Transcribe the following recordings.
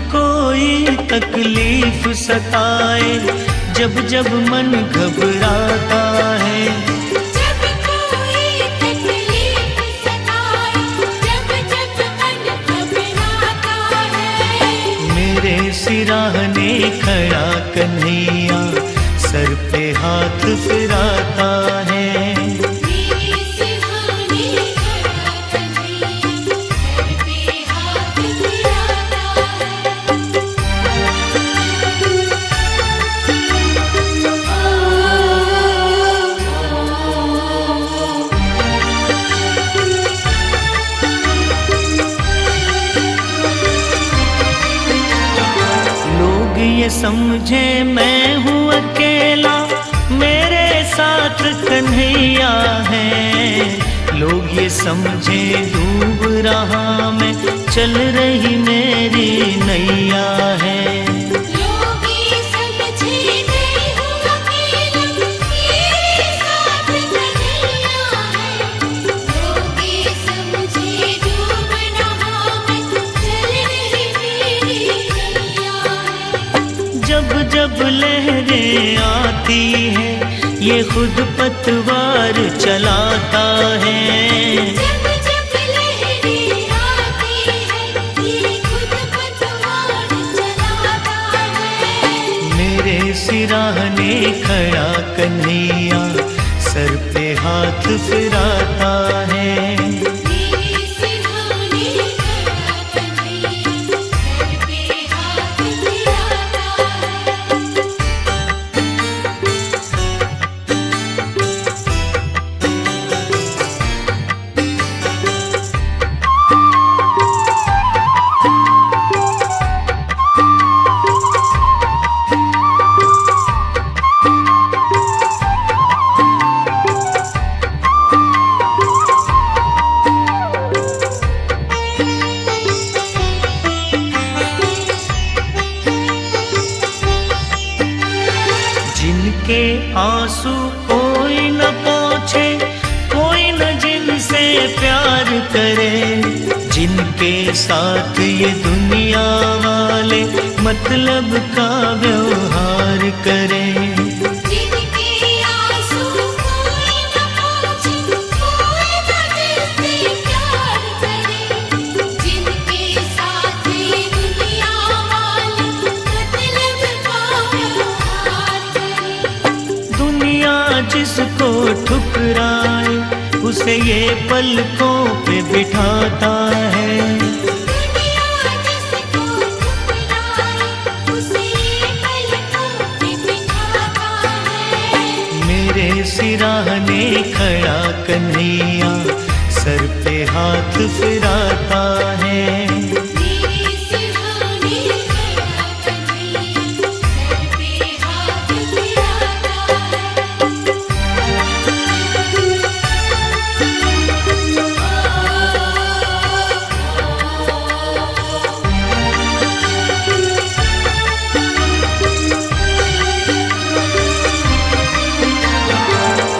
कोई तकलीफ सताए, जब जब मन घबराता है, जब कोई तकलीफ सताए, जब जब मन घबराता है, मेरे सिराहने खड़ा कन्हैया सर पे हाथ फिराता है। मेरे सिरहाने खड़ा कन्हैया सर पे हाथ फिराता लोग ये समझे मैं हूँ अकेला, मेरे साथ कन्हैया है। लोग ये समझे डूब रहा मैं, चल रही मेरी नैया है। लोग ये समझे मैं हूँ अकेला, मेरे साथ कन्हैया है। लोग ये समझे डूब रहा मैं, चल रही मेरी नैया है। जब जब लहरें आती है, ये खुद पतवार चलाता है। जब जब लहरें आती है, ये खुद पतवार चलाता है। मेरे सिराहने खड़ा कन्हैया सर पे हाथ फिराता है। मेरे सिरहाने खड़ा कन्हैया सर पे हाथ फिराता है। जिनके आंसू कोई न पोंछे, कोई न जिनसे प्यार करे, जिनके साथ ये दुनिया वाले मतलब का व्यवहार करे। जिनके आंसू कोई न पोंछे, कोई न जिससे प्यार करे, जिनके साथ ये दुनिया वाले मतलब का व्यवहार करे। दुनिया जिसको ठुकराए, उसे ये पलकों पे बिठाता है। दुनिया जिसको ठुकराए, उसे पलकों पे बिठाता है। मेरे सिराहने खड़ा कन्हैया सर पे हाथ फिराता है। मेरे सिरहाने खड़ा कन्हैया सर पे हाथ फिराता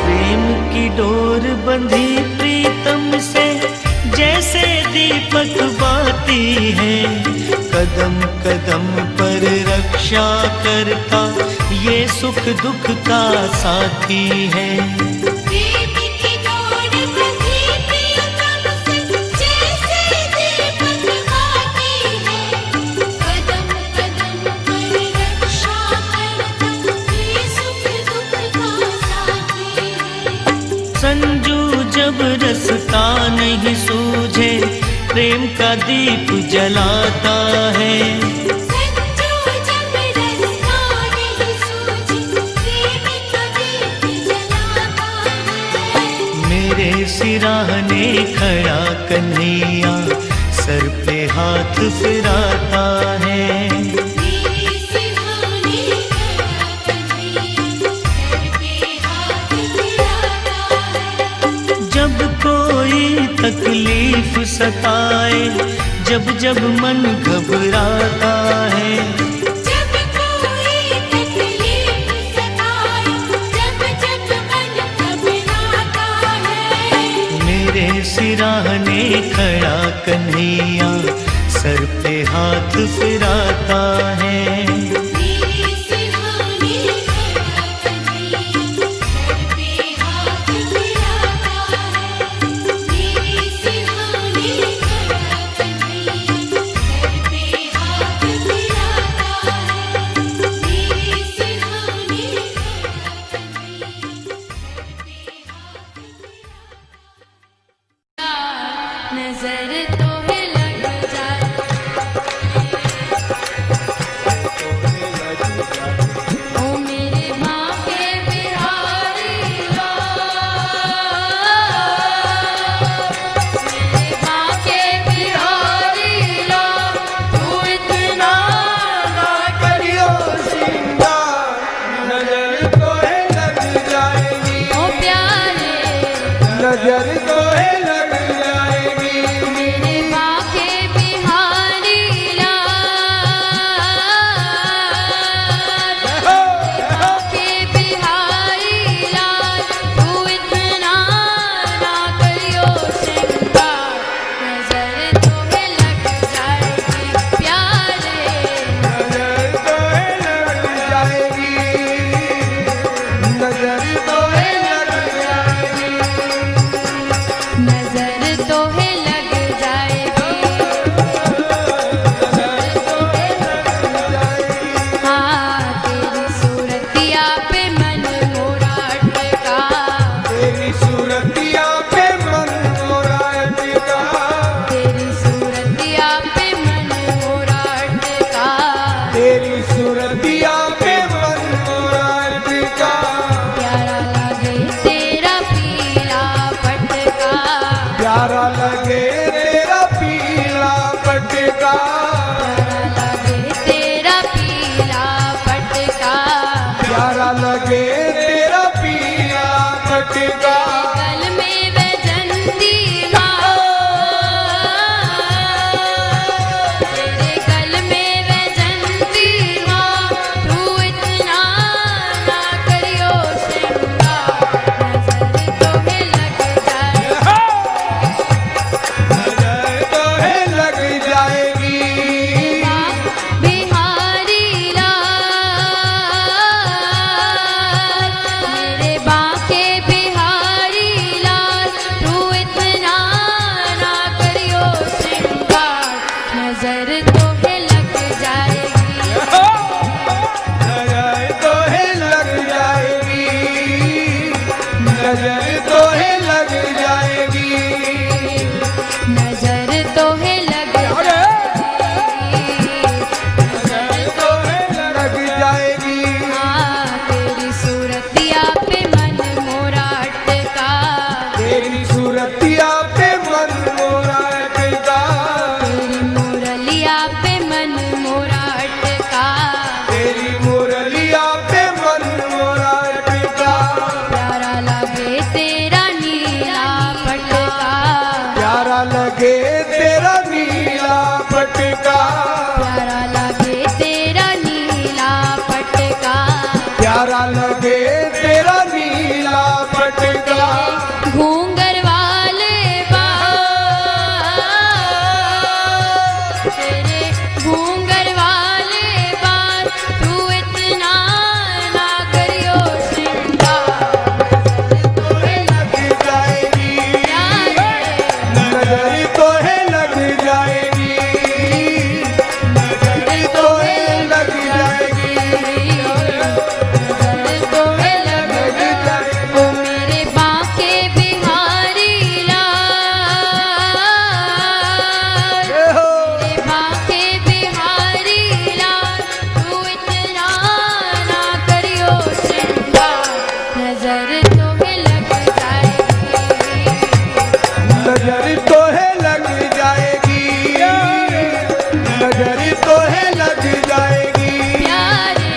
प्रेम की डोर बंधी प्रीतम से, जैसे दीपक बाती है। कदम कदम पर रक्षा करता, ये सुख दुख का साथी है। प्रेम की डोर बंधी प्रियतम से, जैसे दीपक बाती है। कदम कदम पर रक्षा करता, ये सुख दुख का साथी है। संजू जब रस्ता नहीं सूझे, प्रेम का दीप जलाता है। संजू जब रास्ता नहीं सूझे, प्रेम का दीप जलाता है। मेरे सिराहने खड़ा कन्हैया सर पे हाथ फिराता है। मेरे सिरहाने खड़ा कन्हैया सर पे हाथ फिराता है। जब कोई तकलीफ सताए, जब जब मन घबराता है, जब कोई तकलीफ सताए, जब जब मन घबराता है। मेरे सिराहने खड़ा कन्हैया सर पे हाथ फिराता है। मेरे सिरहाने खड़ा कन्हैया सर पे हाथ फिराता है। मेरे सिरहाने खड़ा कन्हैया सर पे हाथ फिराता है। मेरे सिरहाने खड़ा कन्हैया सर पे हाथ फिराता है। नजर तो है लग जाए ओ मेरे माँ के बिहारी मेरे माँ के बिहारी तू इतना ना करियो श्रृंगार, नजर तो है लग जाएगी, ओ प्यारे नजर तो है लग जाएगी। मेरे माँ के बिहारी के बिहारी लाल तू इतना ना करियो श्रृंगार, नजर तो है लग जाएगी प्यारे। नजर तो है लग जाएगी, नजर तो है लग जाएगी। नजर तो है लग जाएगी, हाँ तेरी सूरतिया पे मन मोरा अटका, तेरी सूरतिया पे मन मोरा अटका, तेरी सूरतिया पे मन मोरा अटका। तेरी सूरतिया पे मन मोरा अटका। प्यारा लगे तेरा पीला पटका, प्यारा लगे तेरा पीला पटका, प्यारा लगे तेरा पीला पटका। प्यारा लगे तेरा पीला पटका। गल में वैजंती माँ, तेरे गल में वैजंती माँ तू इतना ना करियो श्रृंगार, नजर तो है लग जाए नजर तो है लग जाएगी, बिहारी लाल मेरे बाके बिहारी लाल तू इतना ना करियो श्रृंगार, नजर तो है लग जाएगी। नजर तो है लग जाएगी, नजर तो है लग जाएगी। नजर तो है लग जाएगी, नजर तो है लग जाएगी, हाँ तेरी सूरतिया पे मन मोरा अटका, तेरी सूरतिया पे मन मोरा अटका, तेरी मुरलिया पे मन मोरा अटका। तेरी मुरलिया पे मन मोरा अटका। प्यारा लगे तेरा नीला पटका, प्यारा लगे तेरा नीला पटका, प्यारा लगे तेरा नीला पटका। प्यारा लगे तेरा नीला पटका। घूंगर वाले बाल, तेरे घूंगर वाले बाल तू इतना ना करियो श्रृंगार, तो है लग जाएगी, प्यारे नजर तो है लग जाएगी, नजर तो है लग जाएगी, नजर तो है लग जाएगी। ओ मेरे बाके बिहारी लाल, मेरे बाके बिहारी लाल तू इतना ना करियो श्रृंगार, नजर तो है लग जाएगी। नजर तो है लग जाएगी, नजर तो है लग जाएगी, प्यारे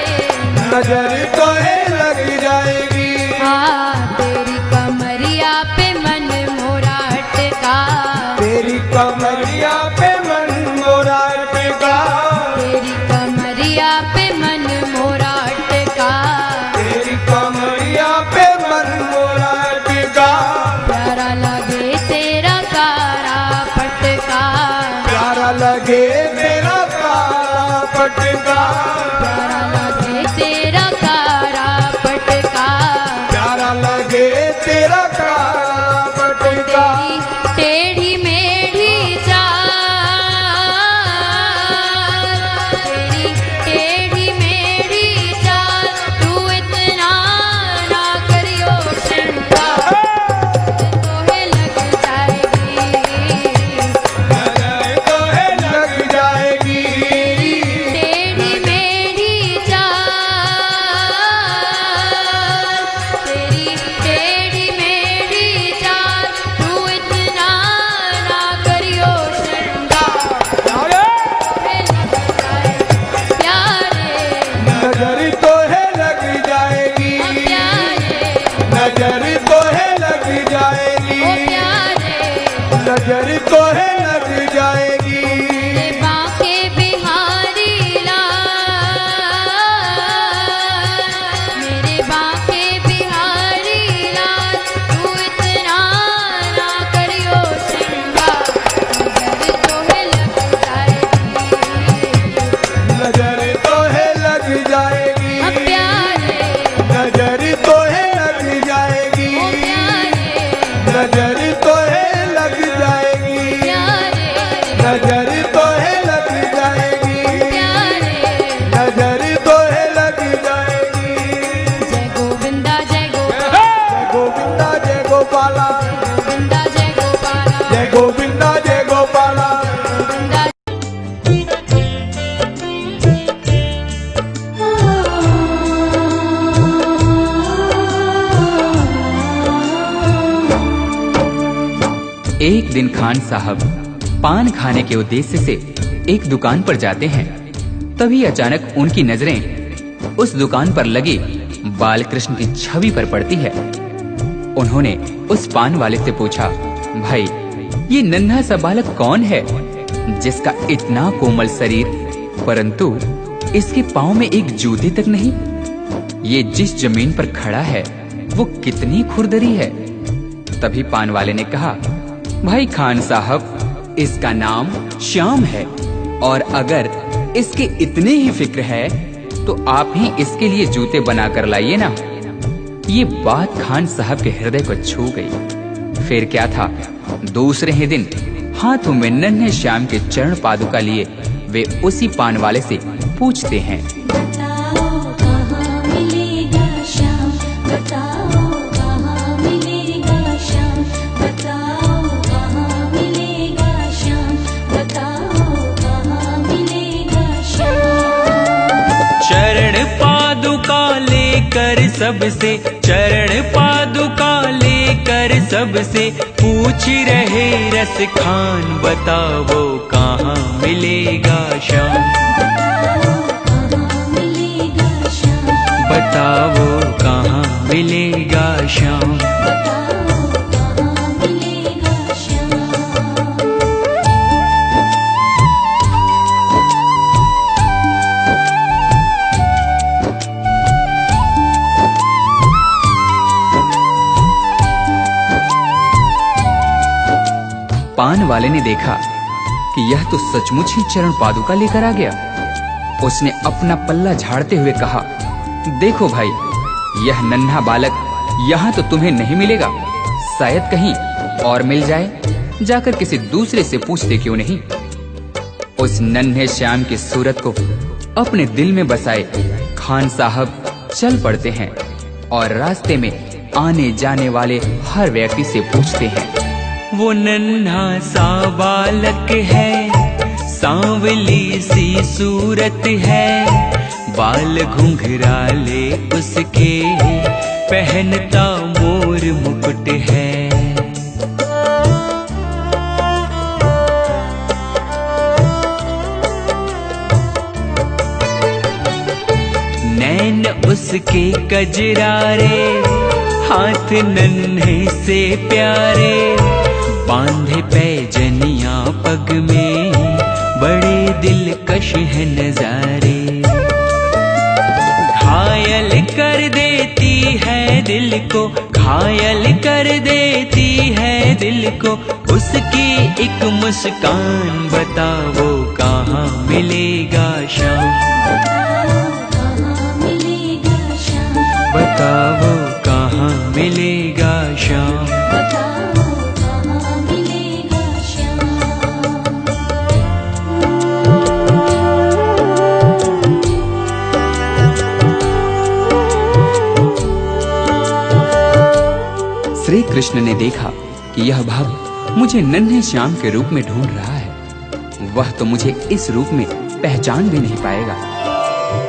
नजर तो है लग जाएगी। हाँ तेरी कमरिया पे मन मोरा अटका, तेरी कमरिया पे मन मोरा अटका, तेरी कमरिया पे मन मोरा अटका। तेरी कमरिया पे मन मोरा अटका। प्यारा लगे तेरा कारा पटका, प्यारा लगे पटका, प्यारा लगे तेरा कारा पटका, प्यारा लगे तेरा काला पटका। तेरी टेढ़ी मेढ़ी चाल, तेरी टेढ़ी मेढ़ी चाल, तू इतना ना करियो श्रृंगार, तोहे लग जाएगी, नजर तो है लग जाएगी। टेढ़ी मेढ़ी चाल, तेरी टेढ़ी मेढ़ी चाल, तू इतना ना करियो श्रृंगार, अरे तोहे लग जाएगी प्यारे, नजर तो है लग जाएगी, ओ प्यारे, नजर तो है लग जाएगी, नजर तो है लग जाएगी। मेरे बांके बिहारी लाल, मेरे बांके बिहारी लाल, तू इतना ना करियो श्रृंगार, नजर तोहे लग जाएगी, नजर तो है लग जाएगी, प्यारे, नजर तो है लग जाएगी, ओ प्यारे, नजर तो है लग जाएगी, प्यारे, नजर तो है लग जाएगी, प्यारे, नजर तो है लग जाएगी। जय गोविंदा जय गोपाल, जय गोविंदा जय गोपाला, गोविंदा जय गोपाला, जय गोविंदा जय गोपाला। गोविंदा एक दिन खान साहब पान खाने के उद्देश्य से एक दुकान पर जाते हैं। तभी अचानक उनकी नजरें उस दुकान पर लगी बालकृष्ण की छवि पर पड़ती है। उन्होंने उस पान वाले से पूछा, भाई ये नन्हा सा बालक कौन है जिसका इतना कोमल शरीर परंतु इसके पाँव में एक जूते तक नहीं? ये जिस जमीन पर खड़ा है वो कितनी खुरदरी है। तभी पान वाले ने कहा, भाई खान साहब इसका नाम श्याम है और अगर इसके इतने ही फिक्र है तो आप ही इसके लिए जूते बना कर लाइए ना। ये बात खान साहब के हृदय को छू गई। फिर क्या था, दूसरे ही दिन हाथों में नन्हे श्याम के चरण पादुका लिए वे उसी पान वाले से पूछते हैं, बताओ कहाँ मिलेगा श्याम, बताओ कहाँ मिलेगा श्याम, बताओ कहाँ मिलेगा श्याम, बताओ कहाँ मिलेगा श्याम। चरण पादुका लेकर सबसे, चरण पादुका लेकर सबसे पूछ रहे रस खान, बताओ कहाँ मिलेगा श्याम, कहाँ मिलेगा श्याम, बताओ कहाँ मिलेगा श्याम। बताओ कहाँ मिलेगा श्याम। पान वाले ने देखा कि यह तो सचमुच ही चरण पादुका लेकर आ गया। उसने अपना पल्ला झाड़ते हुए कहा, देखो भाई यह नन्हा बालक यहाँ तो तुम्हें नहीं मिलेगा, शायद कहीं और मिल जाए, जाकर किसी दूसरे से पूछते क्यों नहीं। उस नन्हे श्याम की सूरत को अपने दिल में बसाए खान साहब चल पड़ते हैं और रास्ते में आने जाने वाले हर व्यक्ति से पूछते हैं, वो नन्हा सा बालक है, सांवली सी सूरत है, बाल घुंघराले उसके, पहनता मोर मुकुट है। नैन उसके कजरारे, हाथ नन्हे से प्यारे, बांधे पैजनिया पग में, बड़े दिलकश है नजारे। घायल कर देती है दिल को, घायल कर देती है दिल को उसकी एक मुस्कान बताओ कहाँ मिलेगा श्याम। कहाँ मिलेगा श्याम, बताओ कहाँ मिलेगा श्याम। बताओ कहाँ मिलेगा श्याम। श्री कृष्ण ने देखा कि यह भक्त मुझे नन्हे श्याम के रूप में ढूंढ रहा है, वह तो मुझे इस रूप में पहचान भी नहीं पाएगा।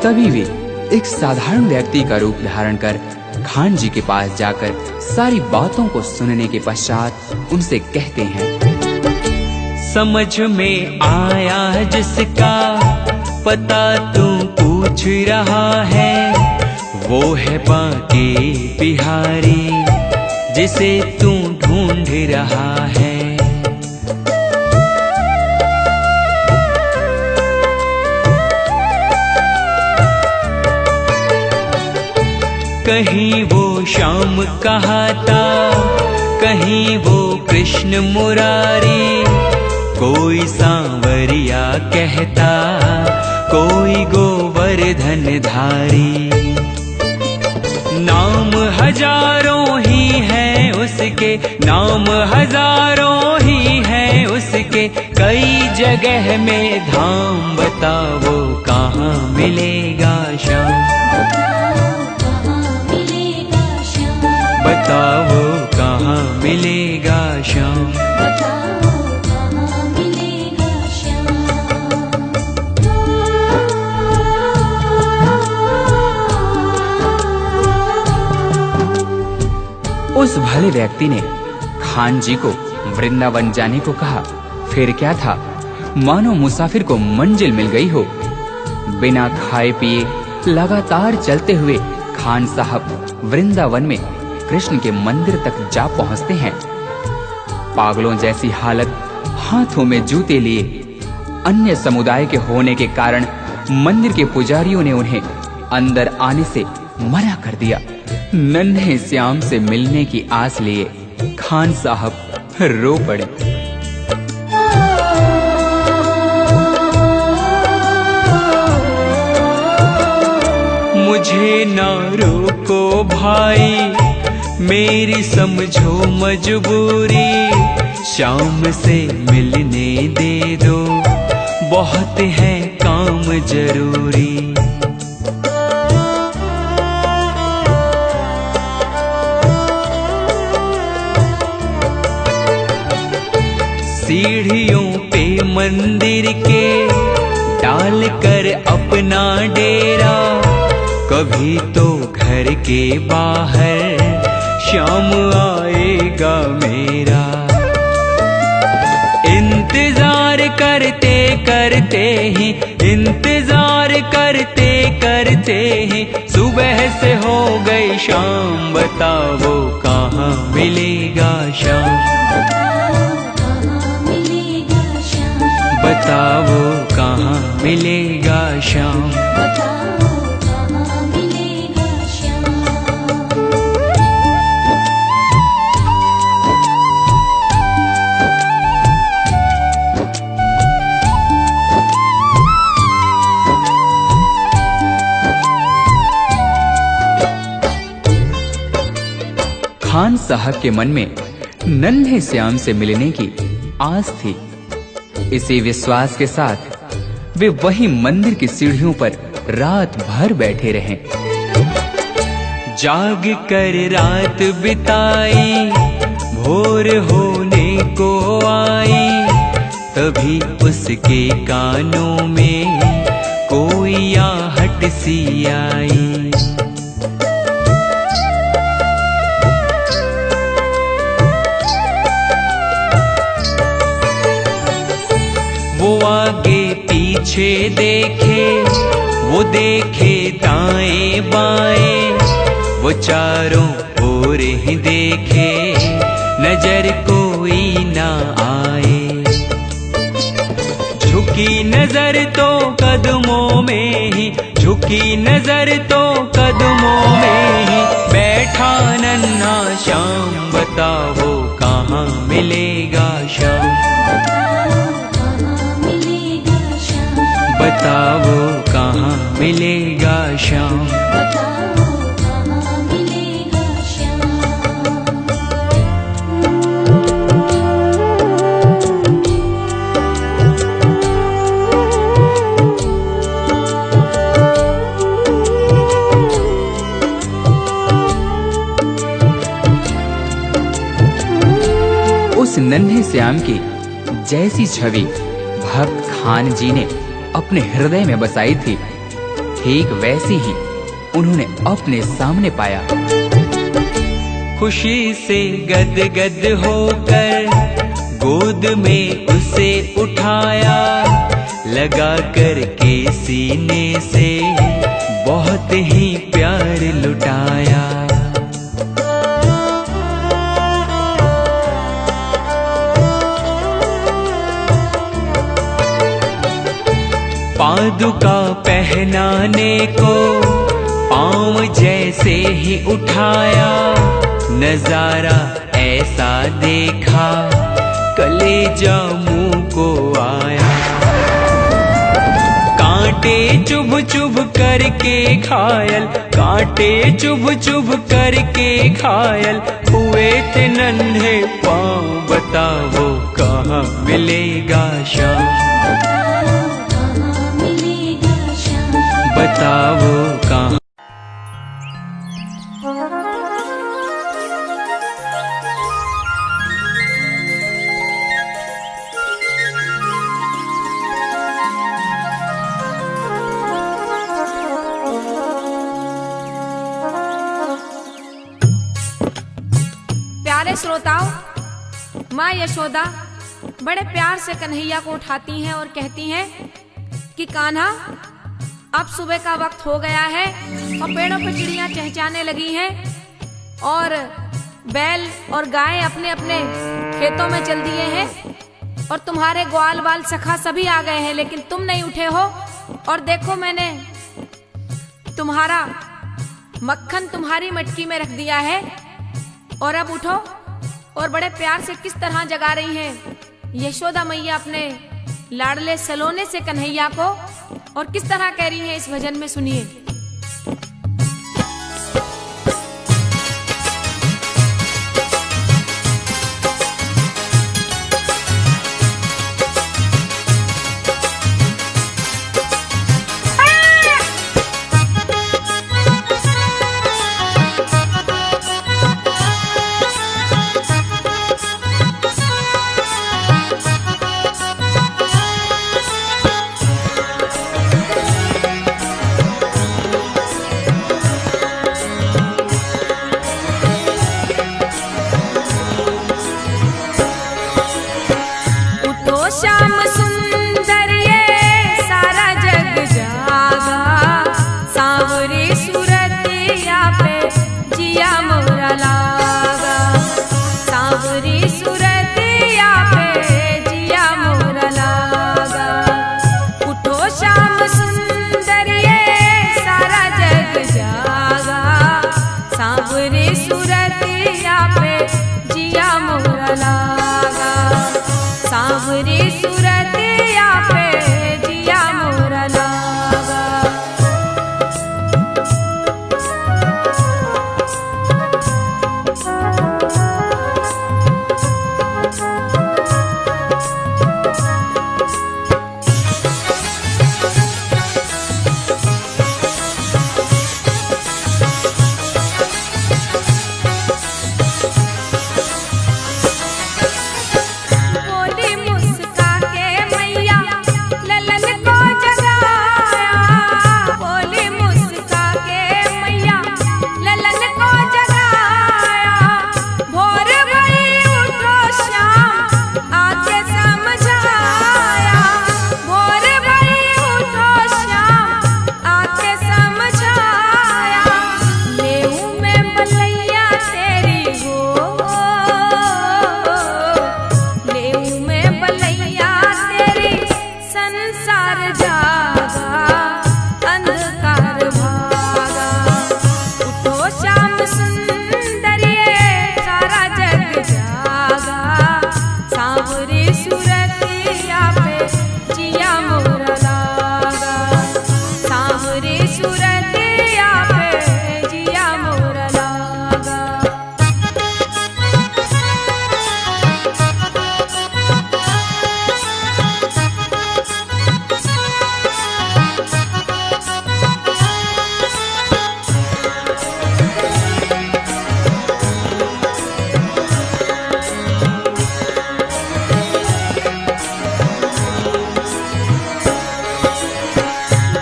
तभी वे एक साधारण व्यक्ति का रूप धारण कर खान जी के पास जाकर सारी बातों को सुनने के पश्चात उनसे कहते हैं, समझ में आया जिसका पता तू पूछ रहा है, वो है बांके बिहारी जिसे तू ढूंढ रहा है। कहीं वो श्याम कहाता, कहीं वो कृष्ण मुरारी, कोई सांवरिया कहता, कोई गोवर्धन धारी। नाम हजारों ही हैं उसके, नाम हजारों ही हैं उसके, कई जगह में धाम बताओ कहाँ मिलेगा श्याम। बताओ कहाँ मिलेगा श्याम। बताओ कहाँ मिलेगा श्याम। उस भले व्यक्ति ने खान जी को वृंदावन जाने को कहा। फिर क्या था, मानो मुसाफिर को मंजिल मिल गई हो। बिना खाए पिए लगातार चलते हुए खान साहब वृंदावन में कृष्ण के मंदिर तक जा पहुंचते हैं। पागलों जैसी हालत, हाथों में जूते लिए। अन्य समुदाय के होने के कारण मंदिर के पुजारियों ने उन्हें अंदर आने से मना कर दिया। नन्हे श्याम से मिलने की आस लिए खान साहब रो पड़े। मुझे ना रोको भाई, मेरी समझो मजबूरी, श्याम से मिलने दे दो, बहुत है काम जरूरी। सीढ़ियों पे मंदिर के डाल कर अपना डेरा, कभी तो घर के बाहर श्याम आएगा मेरा। इंतजार करते करते ही, इंतजार करते करते ही सुबह से हो गई शाम। बताओ कहाँ मिलेगा श्याम। बताओ कहाँ मिलेगा श्याम। बताओ कहाँ मिलेगा श्याम। खान साहब के मन में नन्हे श्याम से मिलने की आस थी। इसी विश्वास के साथ वे वही मंदिर की सीढ़ियों पर रात भर बैठे रहे। जाग कर रात बिताई, भोर होने को आई, तभी उसके कानों में कोई आहट सी आई। वो आगे पीछे देखे, वो देखे दाएं बाएं, वो चारों ओर ही देखे, नजर कोई ना आए। झुकी नजर तो कदमों में ही, झुकी नजर तो कदमों में ही बैठा नन्हा श्याम। बताओ कहाँ मिलेगा श्याम। बताओ कहाँ मिलेगा श्याम। बताओ कहाँ मिलेगा श्याम। उस नन्हे श्याम की जैसी छवि भक्त खान जी ने अपने हृदय में बसाई थी, ठीक वैसी ही उन्होंने अपने सामने पाया। खुशी से गदगद होकर गोद में उसे उठाया, लगा कर के सीने से बहुत ही प्यार लुटाया। पादुका पहनाने को पाँव जैसे ही उठाया, नजारा ऐसा देखा कलेजा मुंह को आया। कांटे चुभ चुभ करके घायल, कांटे चुभ चुभ करके घायल हुए थे नन्हे पाँव। बताओ कहाँ मिलेगा श्याम। बताओ कहाँ। प्यारे श्रोताओ, माँ यशोदा बड़े प्यार से कन्हैया को उठाती हैं और कहती हैं कि कान्हा, अब सुबह का वक्त हो गया है और पेड़ों पर चिड़ियां चहचहाने लगी हैं और बैल और गाय अपने अपने खेतों में चल दिए हैं और तुम्हारे ग्वाल वाल सखा सभी आ गए हैं, लेकिन तुम नहीं उठे हो। और देखो, मैंने तुम्हारा मक्खन तुम्हारी मटकी में रख दिया है और अब उठो। और बड़े प्यार से किस तरह जगा रही हैं यशोदा मैया अपने लाडले सलोने से कन्हैया को, और किस तरह कह रही है इस भजन में, सुनिए। सुरतिया पे जिया मोर लागा।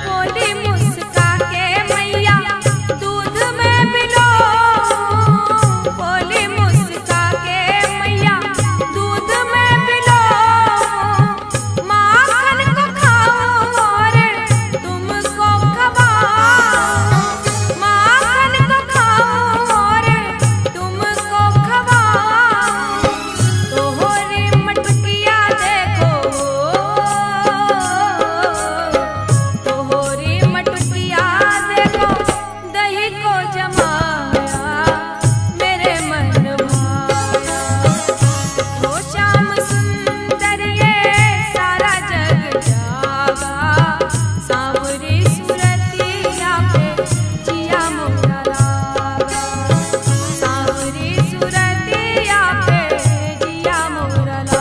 बोली मुस्का के मैया दूध में मिलो, बोली मुस्का के मैया दूध में मिलो, माखन को खाओ और तुमको खवाओ, माखन को खाओ और तुमको खवाओ, तोहरी मटकिया देखो, तोहरी मटकिया देखो, दही को जमाया मेरे मन भाया, तो श्याम सुंदर ये सारा जग जागा, सांवरी सुरतिया पे जिया मोरा लागा, सांवरी सुरतिया पे जिया मोरा लागा।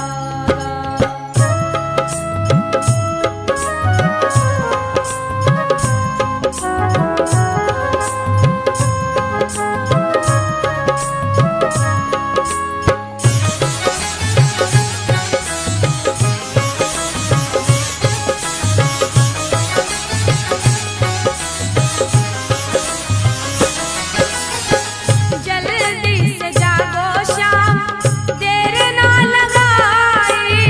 जल्दी से जागो श्याम देर ना लगाई,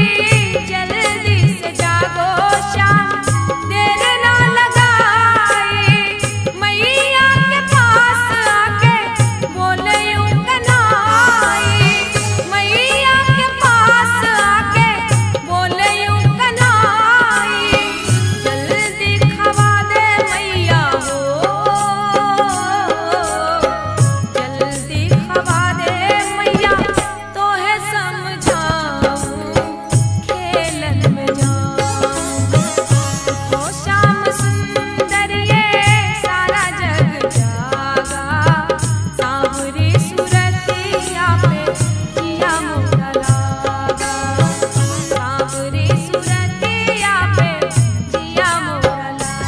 जल्दी से जागो श्याम देर ना लगाई, मैया के पास आके बोले यूं कनाई, मैया के पास आके बोले यूं कनाई, जल्दी खवा दे मैया हो, जल्दी खवा दे मैया तो है समझाऊं खेलन में जाऊं, तो श्याम सुंदर ये सारा जग जागा, सांवरी सुरतिया पे जिया मोरा लागा, सांवरी सुरतिया पे जिया मोरा लागा।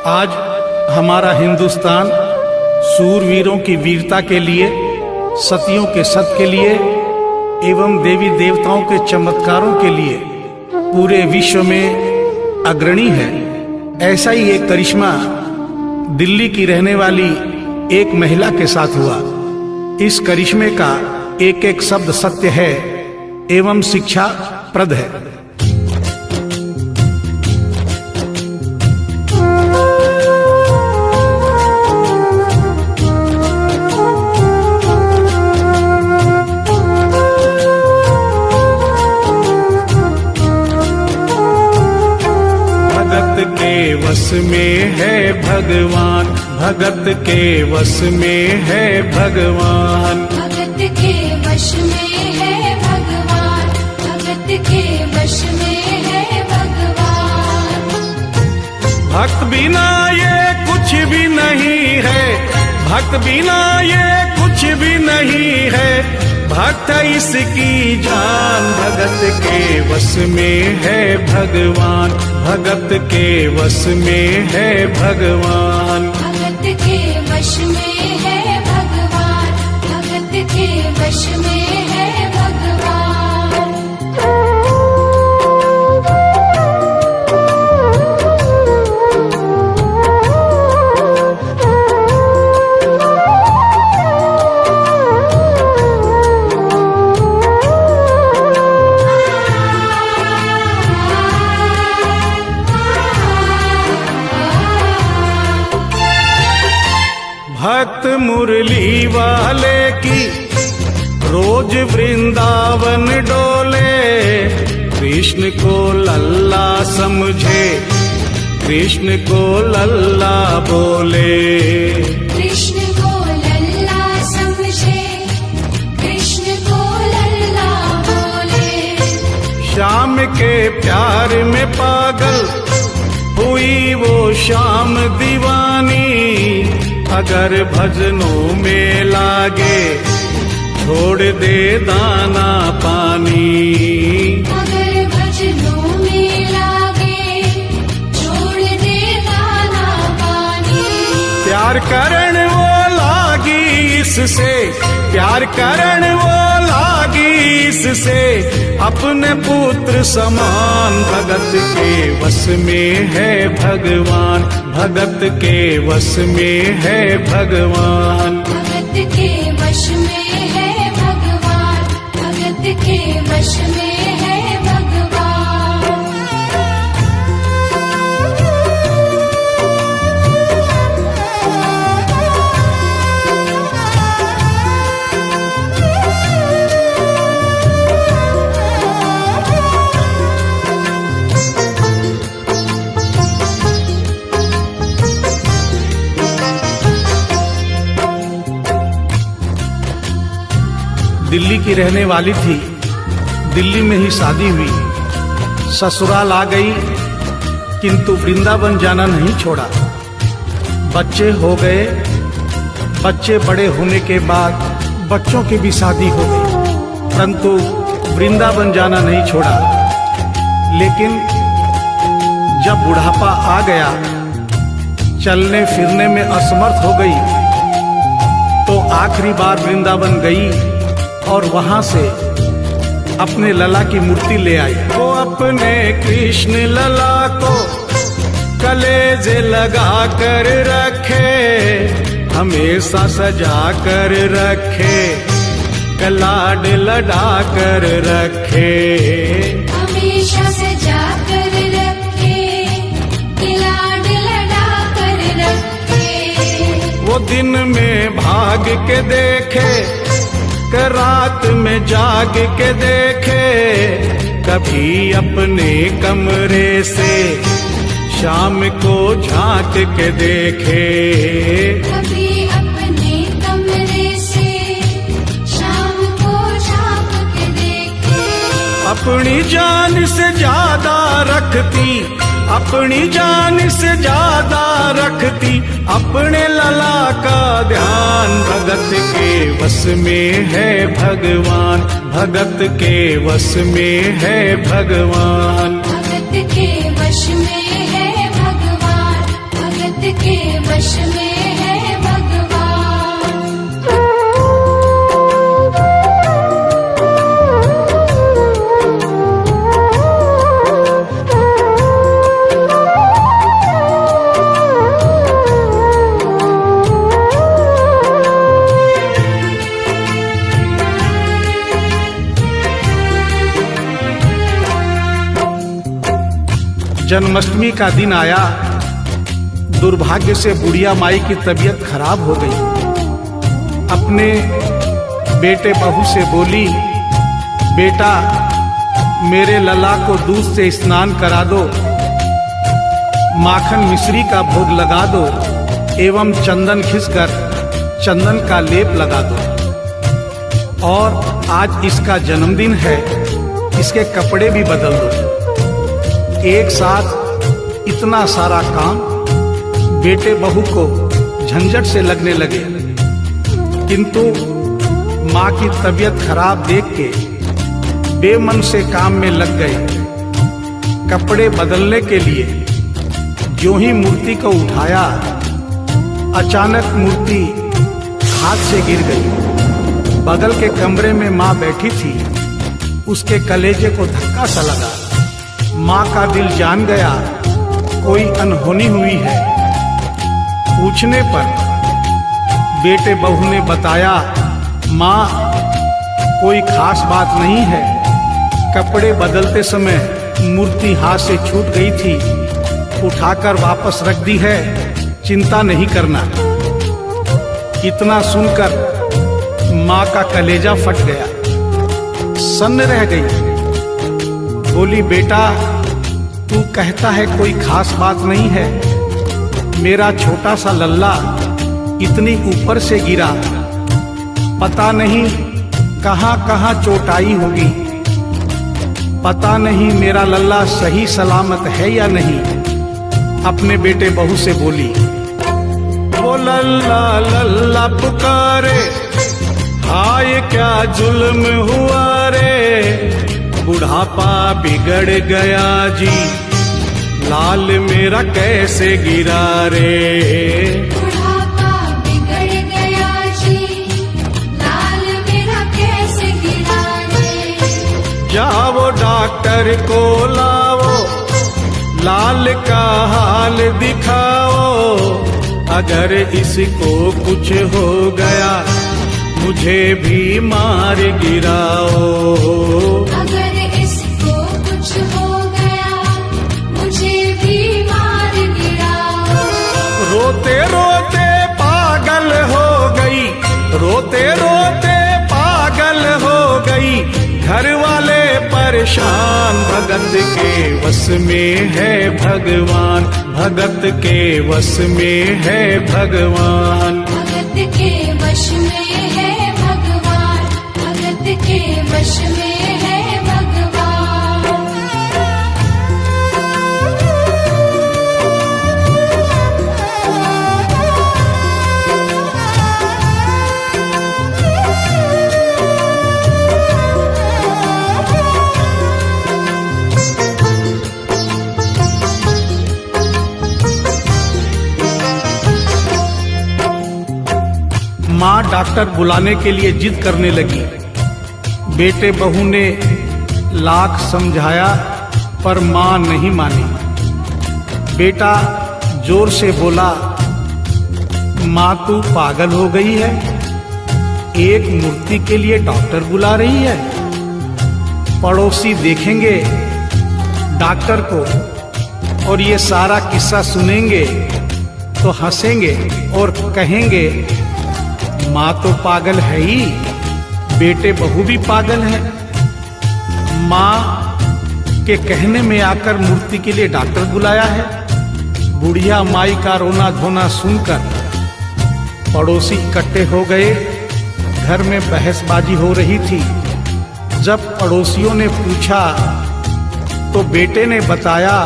आज हमारा हिंदुस्तान सूरवीरों की वीरता के लिए, सतियों के सत के लिए एवं देवी देवताओं के चमत्कारों के लिए पूरे विश्व में अग्रणी है। ऐसा ही एक करिश्मा दिल्ली की रहने वाली एक महिला के साथ हुआ। इस करिश्मे का एक एक शब्द सत्य है एवं शिक्षा प्रद है। भगत के वश में है भगवान, भगत के वश में है भगवान, भगत के वश में है भगवान, भगत के वश में है भगवान। भक्त बिना ये कुछ भी नहीं है, भक्त बिना ये कुछ भी नहीं है, भक्त इसकी जान। भगत के वश में है भगवान, भगत के वश में है भगवान, भगत के वश में है भगवान, भगत के वश में है भगवान। भक्त मुरली वाले की रोज वृंदावन डोले। कृष्ण को लल्ला समझे, कृष्ण को लल्ला बोले। कृष्ण को लल्ला समझे, कृष्ण को लल्ला बोले। श्याम के प्यार में पागल हुई वो श्याम दीवानी। अगर भजनों में लागे छोड़ दे दाना पानी। अगर भजनों में लागे छोड़ दे दाना पानी। प्यार करण वो लागी इससे, प्यार करण वो लागी इससे। अपने पुत्र समान भगत के वश में है भगवान, भगत के वश में है भगवान। भगत के वश में है भगवान, भगत के वश में है भगवान। दिल्ली की रहने वाली थी, दिल्ली में ही शादी हुई। ससुराल आ गई किंतु वृंदावन जाना नहीं छोड़ा। बच्चे हो गए, बच्चे बड़े होने के बाद बच्चों की भी शादी हो गई, परंतु वृंदावन जाना नहीं छोड़ा। लेकिन जब बुढ़ापा आ गया, चलने फिरने में असमर्थ हो गई, तो आखिरी बार वृंदावन गई और वहां से अपने लला की मूर्ति ले आई। वो अपने कृष्ण लला को कलेजे लगा कर रखे, हमेशा सजा कर रखे, कलाड लड़ा कर रखे। हमेशा सजा कर रखे, लाड लड़ा कर रखे। वो दिन में भाग के देखे, रात में जाग के देखे। कभी अपने कमरे से शाम को झांक के देखे। कभी अपने कमरे से शाम को झांक के देखे। अपनी जान से ज्यादा रखती, अपनी जान से ज्यादा रखती अपने लला का ध्यान। भगत के वश में है भगवान, भगत के वश में है भगवान। भगत के वश में है भगवान, भगत के वश में है भगवान। जन्माष्टमी का दिन आया, दुर्भाग्य से बुढ़िया माई की तबीयत खराब हो गई। अपने बेटे बहू से बोली, बेटा मेरे लला को दूध से स्नान करा दो, माखन मिश्री का भोग लगा दो एवं चंदन खिसकर चंदन का लेप लगा दो। और आज इसका जन्मदिन है, इसके कपड़े भी बदल दो। एक साथ इतना सारा काम बेटे बहू को झंझट से लगने लगे, किंतु माँ की तबीयत खराब देख के बेमन से काम में लग गए। कपड़े बदलने के लिए जो ही मूर्ति को उठाया, अचानक मूर्ति हाथ से गिर गई। बगल के कमरे में माँ बैठी थी, उसके कलेजे को धक्का सा लगा। माँ का दिल जान गया कोई अनहोनी हुई है। पूछने पर बेटे बहू ने बताया, माँ कोई खास बात नहीं है, कपड़े बदलते समय मूर्ति हाथ से छूट गई थी, उठाकर वापस रख दी है, चिंता नहीं करना। इतना सुनकर माँ का कलेजा फट गया, सन्न रह गई। बोली, बेटा तू कहता है कोई खास बात नहीं है, मेरा छोटा सा लल्ला इतनी ऊपर से गिरा, पता नहीं कहाँ कहाँ चोट आई होगी, पता नहीं मेरा लल्ला सही सलामत है या नहीं। अपने बेटे बहू से बोली, वो लल्ला लल्ला पुकारे, हाय क्या जुल्म हुआ रे, बुढ़ापा बिगड़ गया जी, लाल मेरा कैसे गिरा रे। बुढ़ापा बिगड़ गया जी, लाल मेरा कैसे गिरा रे। जाओ डॉक्टर को लाओ, लाल का हाल दिखाओ, अगर इसको कुछ हो गया मुझे भी मार गिराओ। अगर इसको कुछ हो गया मुझे भी मार गिराओ। रोते रोते पागल हो गई, रोते रोते पागल हो गई, घर वाले परेशान, भगत के वश में है भगवान, भगत के वश में है भगवान। भगत के वश में है भगवान, भगत के वश में है भगवान। माँ डॉक्टर बुलाने के लिए जिद करने लगी। बेटे बहू ने लाख समझाया पर माँ नहीं मानी। बेटा जोर से बोला, माँ तू पागल हो गई है, एक मूर्ति के लिए डॉक्टर बुला रही है। पड़ोसी देखेंगे डॉक्टर को और ये सारा किस्सा सुनेंगे तो हंसेंगे और कहेंगे माँ तो पागल है ही, बेटे बहू भी पागल है। माँ के कहने में आकर मूर्ति के लिए डॉक्टर बुलाया है। बुढ़िया माई का रोना धोना सुनकर पड़ोसी इकट्ठे हो गए। घर में बहसबाजी हो रही थी। जब पड़ोसियों ने पूछा तो बेटे ने बताया,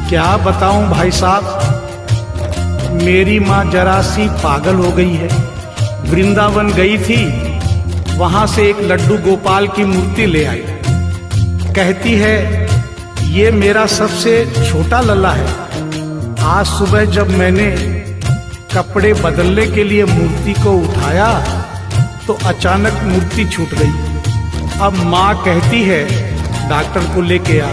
क्या बताऊं भाई साहब, मेरी माँ जरा सी पागल हो गई है। वृंदावन गई थी, वहां से एक लड्डू गोपाल की मूर्ति ले आई। कहती है ये मेरा सबसे छोटा लल्ला है। आज सुबह जब मैंने कपड़े बदलने के लिए मूर्ति को उठाया तो अचानक मूर्ति छूट गई। अब माँ कहती है डॉक्टर को लेके आ।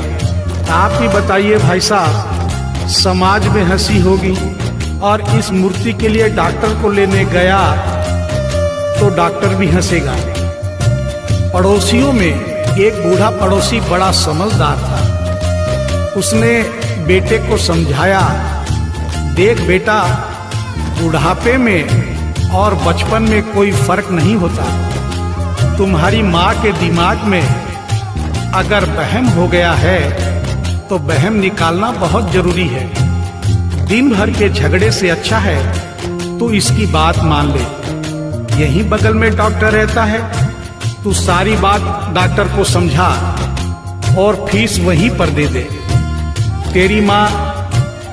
आप ही बताइए भाई साहब, समाज में हंसी होगी और इस मूर्ति के लिए डॉक्टर को लेने गया तो डॉक्टर भी हंसेगा। पड़ोसियों में एक बूढ़ा पड़ोसी बड़ा समझदार था। उसने बेटे को समझाया, देख बेटा, बुढ़ापे में और बचपन में कोई फर्क नहीं होता। तुम्हारी माँ के दिमाग में अगर वहम हो गया है तो वहम निकालना बहुत जरूरी है। दिन भर के झगड़े से अच्छा है तू इसकी बात मान ले। यहीं बगल में डॉक्टर रहता है, तू सारी बात डॉक्टर को समझा और फीस वहीं पर दे दे। तेरी माँ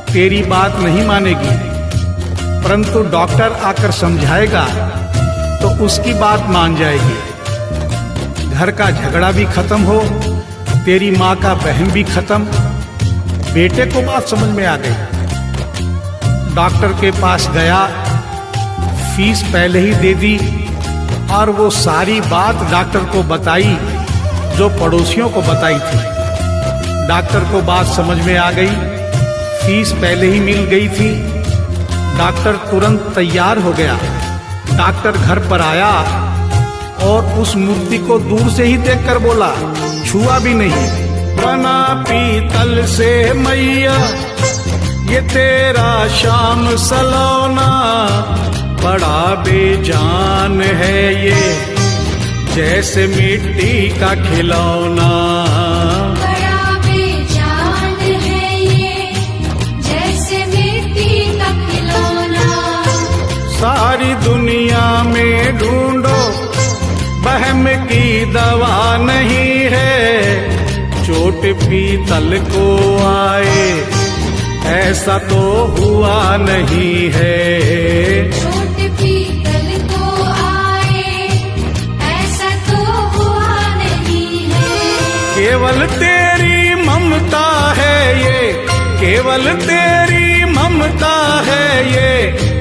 तेरी बात नहीं मानेगी, परंतु डॉक्टर आकर समझाएगा तो उसकी बात मान जाएगी। घर का झगड़ा भी खत्म हो, तेरी माँ का बहम भी खत्म। बेटे को बात समझ में आ गई। डॉक्टर के पास गया, फीस पहले ही दे दी और वो सारी बात डॉक्टर को बताई जो पड़ोसियों को बताई थी। डॉक्टर को बात समझ में आ गई, फीस पहले ही मिल गई थी। डॉक्टर तुरंत तैयार हो गया। डॉक्टर घर पर आया और उस मूर्ति को दूर से ही देखकर बोला, छुआ भी नहीं। बना पीतल से मैया ये तेरा शाम सलौना, बड़ा बेजान है ये, जैसे मिट्टी का खिलौना। बड़ा बेजान है ये, जैसे मिट्टी का खिलौना। सारी दुनिया में ढूंढो, वहम की दवा नहीं है। चोट पीतल को आए, ऐसा तो हुआ नहीं है। चोट पीतल को आए, ऐसा तो हुआ नहीं है। केवल तेरी ममता है ये, केवल तेरी ममता है ये,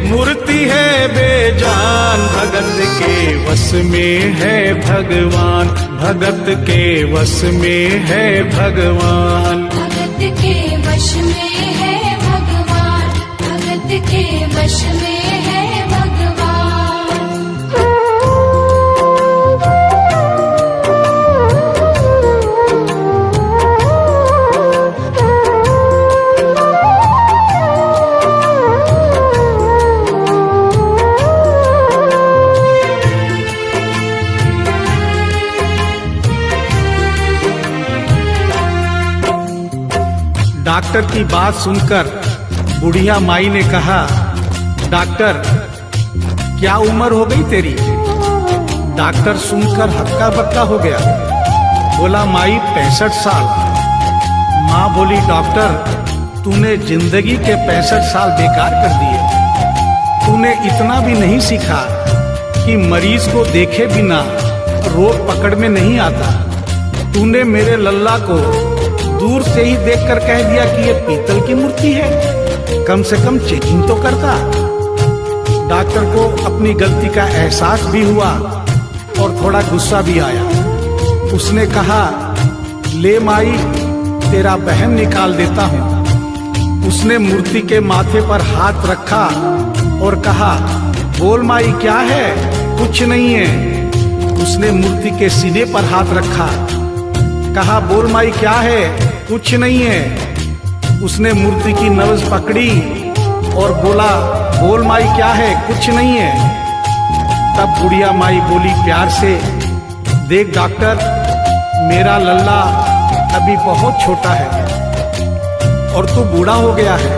मूर्ति है बेजान। भगत के वश में है भगवान, भगत के वश में है भगवान। भगत के वश में है भगवान, भगत के वश में है भगवान। डॉक्टर की बात सुनकर बुढ़िया माई ने कहा, डॉक्टर क्या उम्र हो गई तेरी? डॉक्टर सुनकर हक्का बक्का हो गया, बोला माई 65 साल। माँ बोली, डॉक्टर तूने जिंदगी के 65 साल बेकार कर दिए। तूने इतना भी नहीं सीखा कि मरीज को देखे बिना रोग पकड़ में नहीं आता। तूने मेरे लल्ला को दूर से ही देखकर कह दिया कि ये पीतल की मूर्ति है, कम से कम चेकिंग तो करता। डॉक्टर को अपनी गलती का एहसास भी हुआ और थोड़ा गुस्सा भी आया। उसने कहा, ले माई तेरा बहन निकाल देता हूँ। उसने मूर्ति के माथे पर हाथ रखा और कहा, बोल माई क्या है? कुछ नहीं है। उसने मूर्ति के सीने पर हाथ रखा, कहा, बोल माई क्या है? कुछ नहीं है। उसने मूर्ति की नब्ज पकड़ी और बोला, बोल माई क्या है? कुछ नहीं है। तब बुढ़िया माई बोली प्यार से, देख डॉक्टर, मेरा लल्ला अभी बहुत छोटा है और तू बूढ़ा हो गया है।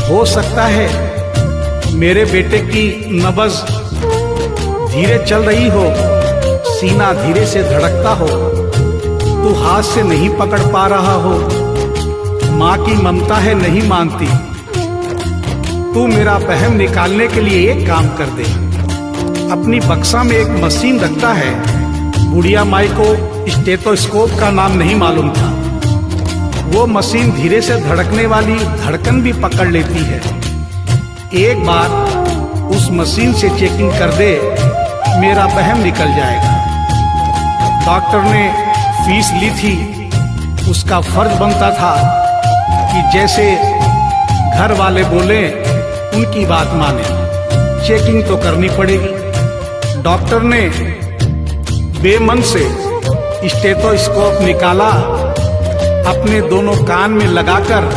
हो सकता है मेरे बेटे की नब्ज धीरे चल रही हो, सीना धीरे से धड़कता हो, तू हाथ से नहीं पकड़ पा रहा हो, माँ की ममता है नहीं मानती। तू मेरा बहम निकालने के लिए एक काम कर दे। अपनी बक्सा में एक मशीन रखता है। बुढ़िया माई को स्टेथोस्कोप का नाम नहीं मालूम था। वो मशीन धीरे से धड़कने वाली धड़कन भी पकड़ लेती है। एक बार उस मशीन से चेकिंग कर दे, मेरा बहम निकल जाएगा। डॉक्टर ने फीस ली थी, उसका फर्ज बनता था कि जैसे घर वाले बोले उनकी बात माने। चेकिंग तो करनी पड़ेगी। डॉक्टर ने बेमन से स्टेथोस्कोप निकाला, अपने दोनों कान में लगाकर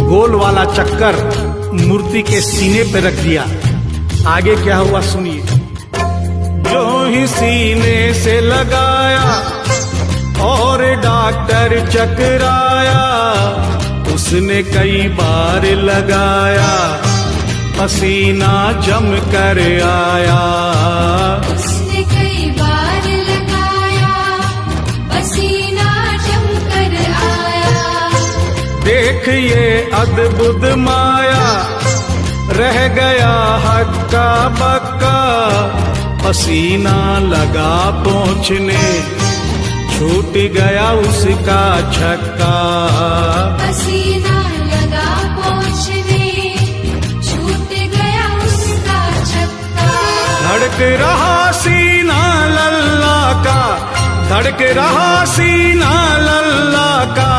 गोल वाला चक्कर मूर्ति के सीने पे रख दिया। आगे क्या हुआ सुनिए। जो ही सीने से लगाया और डॉक्टर चकराया, उसने कई बार लगाया, पसीना जम कर आया। उसने कई बार लगाया, पसीना जम कर आया। देख ये अद्भुत माया, रह गया हक्का बक्का, पसीना लगा पहुँचने, छूट गया उसका छक्का। पसीना लगा पहुँचने, छूट गया उसका छक्का। धड़क रहा सीना लल्ला का, धड़क रहा सीना लल्ला का,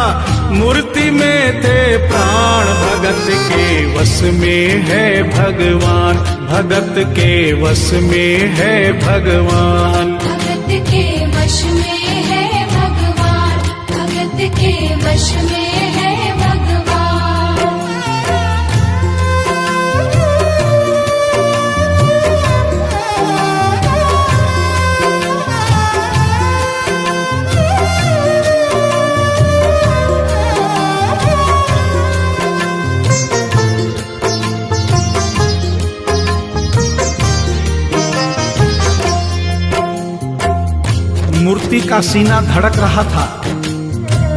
मूर्ति में थे प्राण। भगत के वश में है भगवान, भगत के वश में है भगवान। भगत के वश में है भगवान, भगत के वश में है भगवान। मूर्ति का सीना धड़क रहा था।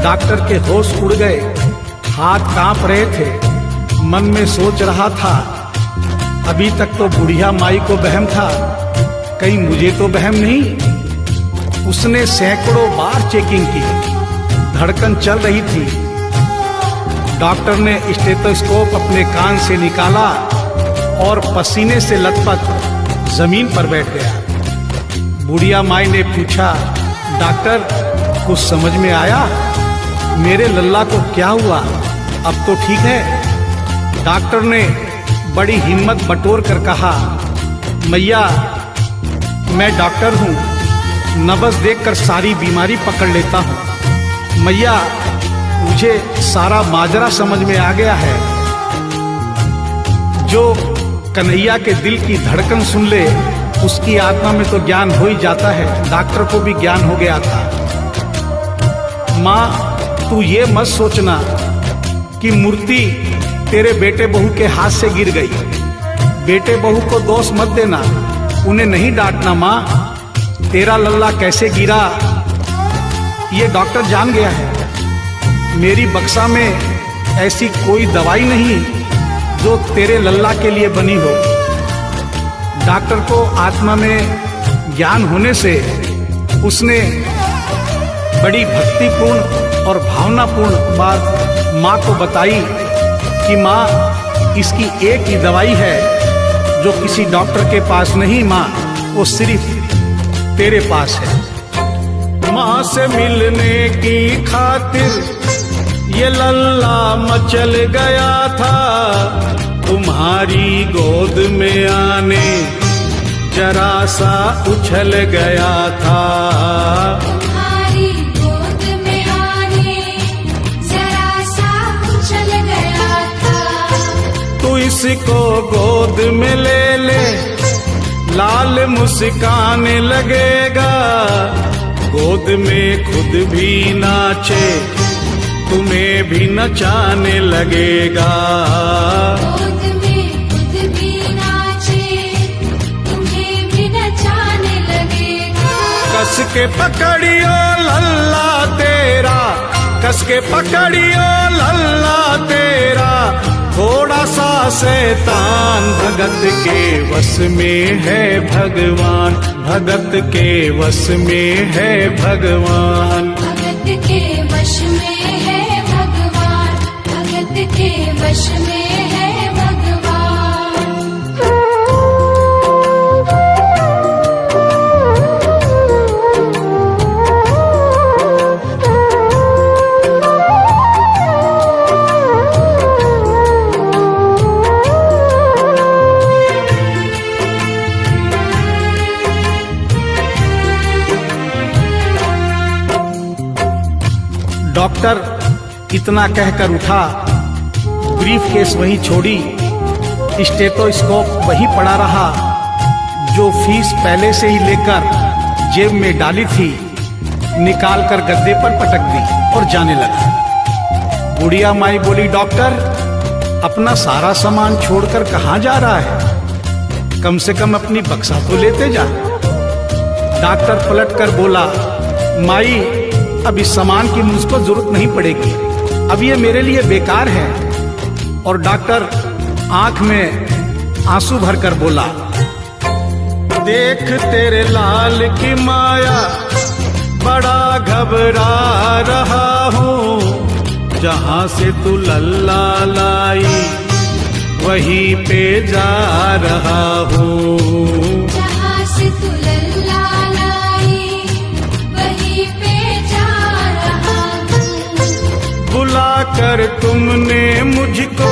डॉक्टर के होश उड़ गए, हाथ कांप रहे थे। मन में सोच रहा था, अभी तक तो बुढ़िया माई को वहम था, कहीं मुझे तो वहम नहीं। उसने सैकड़ों बार चेकिंग की, धड़कन चल रही थी। डॉक्टर ने स्टेथोस्कोप अपने कान से निकाला और पसीने से लथपथ जमीन पर बैठ गया। बुढ़िया माई ने पूछा, डॉक्टर कुछ समझ में आया? मेरे लल्ला को क्या हुआ? अब तो ठीक है? डॉक्टर ने बड़ी हिम्मत बटोर कर कहा, मैया मैं डॉक्टर हूँ, नब्ज देखकर सारी बीमारी पकड़ लेता हूँ। मैया मुझे सारा माजरा समझ में आ गया है। जो कन्हैया के दिल की धड़कन सुन ले उसकी आत्मा में तो ज्ञान हो ही जाता है। डॉक्टर को भी ज्ञान हो गया था। माँ तू ये मत सोचना कि मूर्ति तेरे बेटे बहू के हाथ से गिर गई। बेटे बहू को दोष मत देना, उन्हें नहीं डांटना। माँ तेरा लल्ला कैसे गिरा ये डॉक्टर जान गया है। मेरी बक्सा में ऐसी कोई दवाई नहीं जो तेरे लल्ला के लिए बनी हो। डॉक्टर को आत्मा में ज्ञान होने से उसने बड़ी भक्तिपूर्ण और भावनापूर्ण बात माँ को बताई कि माँ इसकी एक ही दवाई है जो किसी डॉक्टर के पास नहीं, माँ वो सिर्फ तेरे पास है। माँ से मिलने की खातिर ये लल्ला मचल गया था, तुम्हारी गोद में आने जरा सा उछल गया था। तुम्हारी गोद में आने जरा सा उछल गया था। तू इसको गोद में ले ले, लाल मुस्काने लगेगा। गोद में खुद भी नाचे, तुम्हें भी नचाने लगेगा। गोद में खुद भी नाचे, तुम्हें भी नचाने लगेगा। कस के पकड़ियो लल्ला तेरा, कस के पकड़ियो लल्ला तेरा, थोड़ा सा शैतान भगत के वश में है भगवान, भगत के वश में है भगवान। भगत के वश में है भगवान, भगत के वश में है भगवान। डॉक्टर इतना कहकर उठा, ब्रीफ केस वहीं छोड़ी, स्टेथोस्कोप वहीं पड़ा रहा जो फीस पहले से ही लेकर जेब में डाली थी, निकाल कर गद्दे पर पटक दी और जाने लगा। बुढ़िया माई बोली, डॉक्टर अपना सारा सामान छोड़कर कहाँ जा रहा है? कम से कम अपनी बक्सा तो लेते जा। डॉक्टर पलट कर बोला, माई अब इस सामान की मुझको जरूरत नहीं पड़ेगी, अब ये मेरे लिए बेकार है। और डॉक्टर आंख में आंसू भरकर बोला, देख तेरे लाल की माया, बड़ा घबरा रहा हूँ। जहाँ से तू लल्ला लाई वहीं पे जा रहा हूँ। जहाँ से तू लल्ला लाई वहीं पे जा रहा हूँ। बुलाकर तुमने मुझको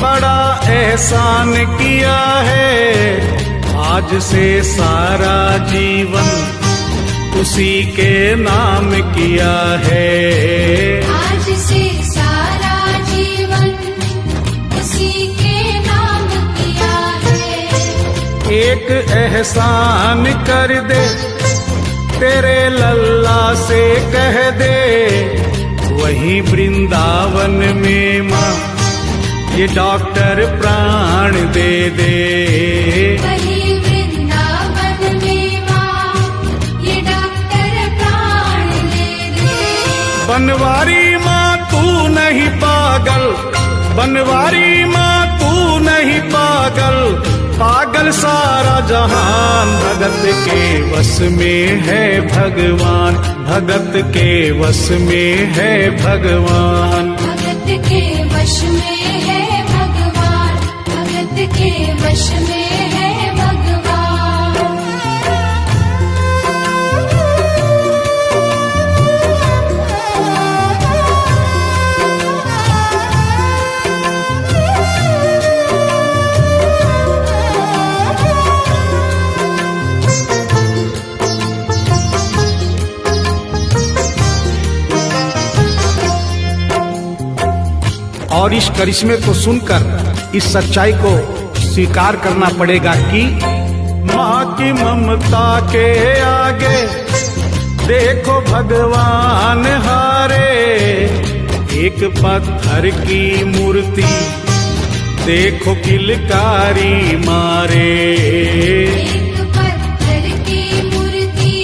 बड़ा एहसान किया है, आज से सारा जीवन उसी के नाम किया है। आज से सारा जीवन उसी के नाम किया है। एक एहसान कर दे, तेरे लल्ला से कह दे, वही वृंदावन में माँ ये डॉक्टर प्राण दे दे। वही वृंदावन में माँ ये डॉक्टर बनवारी माँ तू नहीं पागल, बनवारी माँ तू नहीं पागल, पागल सारा जहान। भगत के वश में है भगवान, भगत के वश में है भगवान। भगत के वश में है भगवान, भगत के वश में है भगवान। और इस करिश्मे को सुनकर इस सच्चाई को स्वीकार करना पड़ेगा कि माँ की ममता के आगे देखो भगवान हारे। एक पत्थर की मूर्ति देखो किलकारी मारे। एक पत्थर की मूर्ति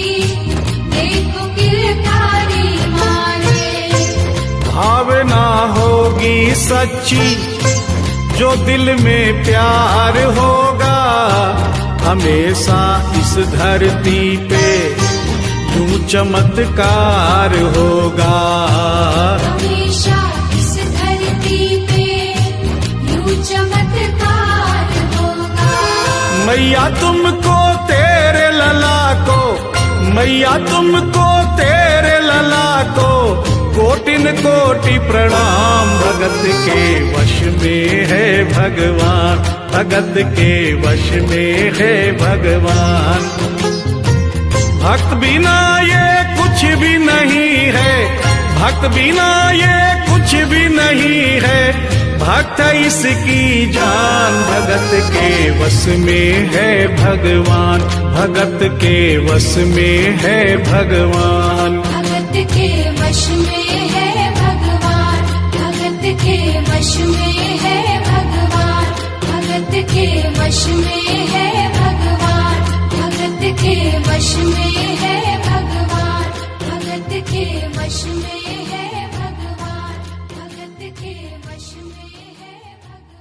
देखो किलकारी मारे। भावना होगी सच्ची जो दिल में प्यार होगा, हमेशा इस धरती पे यूं चमत्कार होगा। हमेशा इस धरती पे यूं चमत्कार होगा। मैया तुमको तेरे लला को, मैया तुमको तेरे लला को कोटिन कोटि प्रणाम। भगत के वश में है भगवान, भगत के वश में है भगवान। भक्त बिना ये कुछ भी नहीं है, भक्त बिना ये कुछ भी नहीं है, भक्त इसकी जान। भगत के वश में है भगवान, भगत के वश में है भगवान। भगत के वश में है भगवान, भगत के वश में है भगवान। भगत के वश में है भगवान, भगत के वश में है भगवान। भगत के वश में है भगवान, भगत के वश में है भगवान।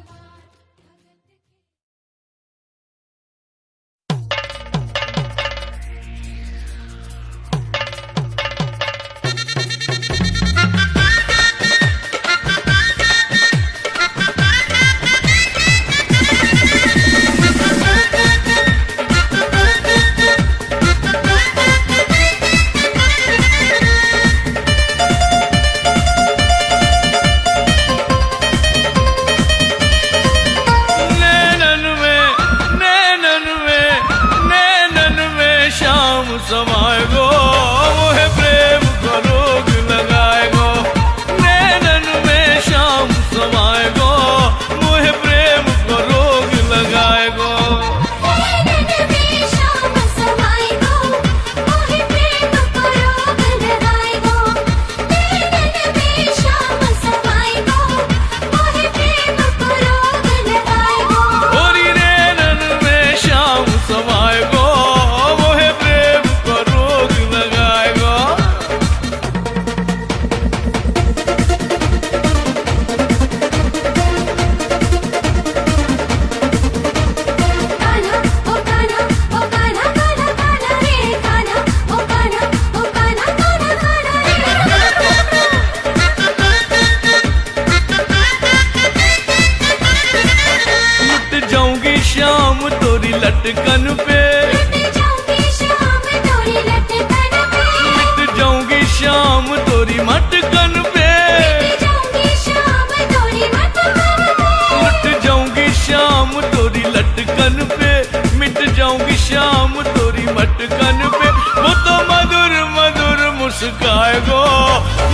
लटकन पे मिट जाऊंगी शाम तोरी लटकन पे मिट जाऊंगी शाम तोरी मटकन पे मिट जाऊंगी शाम तोरी मटकन पे मिट जाऊंगी शाम तोरी लटकन पे मिट जाऊंगी शाम तोरी मटकन पे वो तो मधुर मधुर मुस्काए गो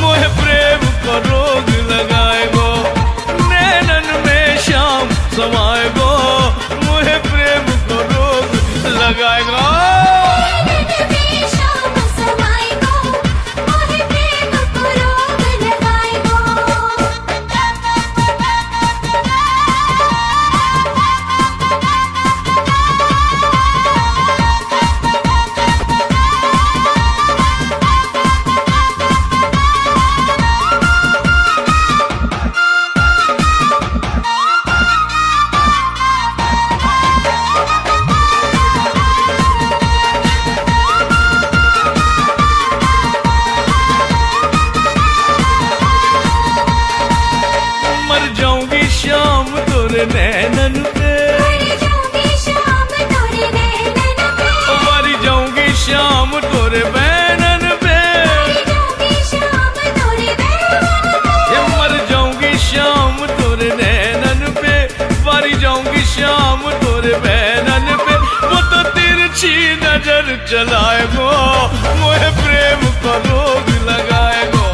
मोहे प्रेम को रोग लगाए गो नैनन में शाम समाए गो मोहे प्रेम को रोग लगाए गो शाम समाए गो मोहे प्रेम को रोग लगाए गो नजर चलाए गो मोहे प्रेम का रोग लगाए गो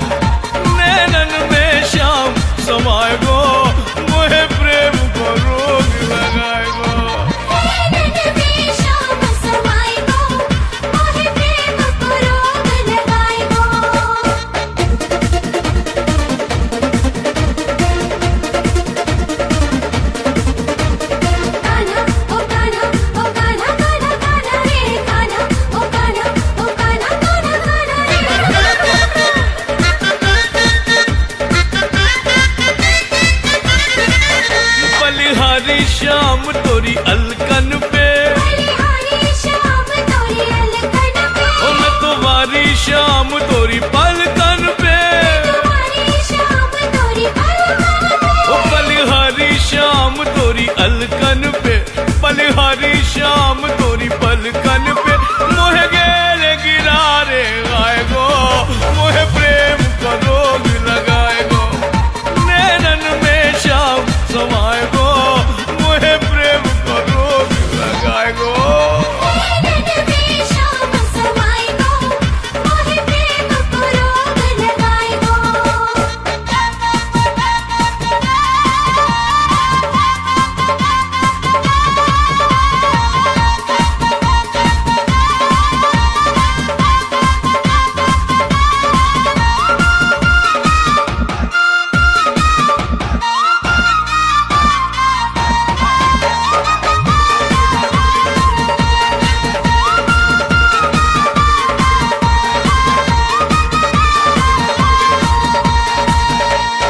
नैनन में श्याम समाए गो मोहे प्रेम का रोग लगाए गो नैनन में श्याम समाए गो मोहे प्रेम को रोग लगाए गो कान्हा ओ कान्हा ओ कान्हा कान्हा कान्हा रे कान्हा ओ कान्हा ओ कान्हा कान्हा कान्हा रे बलिहारी श्याम तोरी अलकन पे बलिहारी श्याम तोरी अलकन पे ओ मैं तुम्हारी श्याम तोरी पलकन पे तुम्हारी श्याम तोरी अलकन पे ओ बलिहारी श्याम तोरी अलकन पे बलिहारी श्याम तोरी पलकन पे मोहे गेले गिरारे आए गो मोहे प्रेम का रोग लगाए गो नैनन में श्याम समाए गो मोहे प्रेम का रोग लगाए गो नैनन में श्याम समाए गो मोहे प्रेम को रोग लगाए गो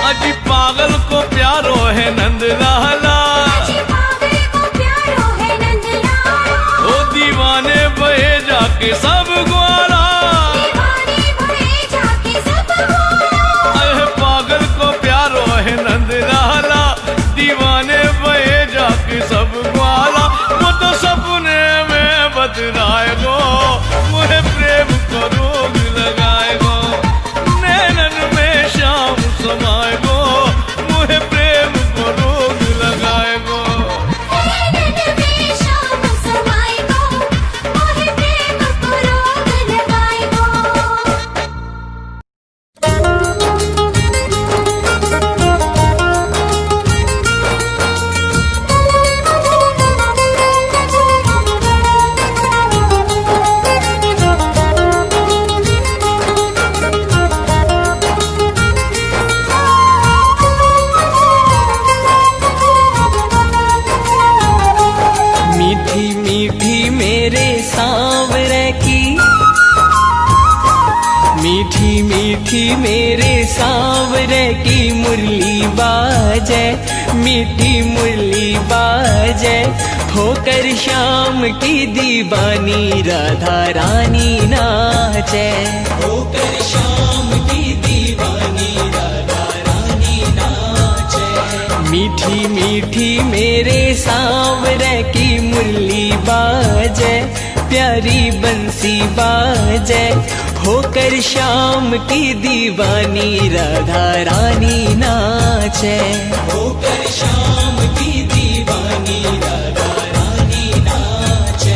अजी पागल को प्यारो है नंद लाला जी पागल को प्यारो है नंदलाला ओ दीवाने बहे जाके सब ग्वाला दीवाने भरे जाके सब बोला अरे पागल को प्यारो है नंद लाला दीवाने बहे जाके सब ग्वाला वो तो सपने में बतलाए गो मुझे प्रेम को रोग लगाए गो नैनन में श्याम समाए गो मुझे प्रेम को रोग लगाए गो नैनन में श्याम समाए गो मोहे प्रेम को रोग लगाए गो मीठी मीठी मेरे सांवरे की मीठी मीठी मेरे सांवरे की मुरली बाजे मीठी मुरली बाजे होकर श्याम की दीवानी राधा रानी नाचे होकर श्याम की दीवानी राधा रानी नाचे मीठी मीठी मेरे सांवरे की मुरली बाजे प्यारी बंसी बाजे होकर श्याम की दीवानी राधा रानी नाचे होकर श्याम की दीवानी राधा रानी नाचे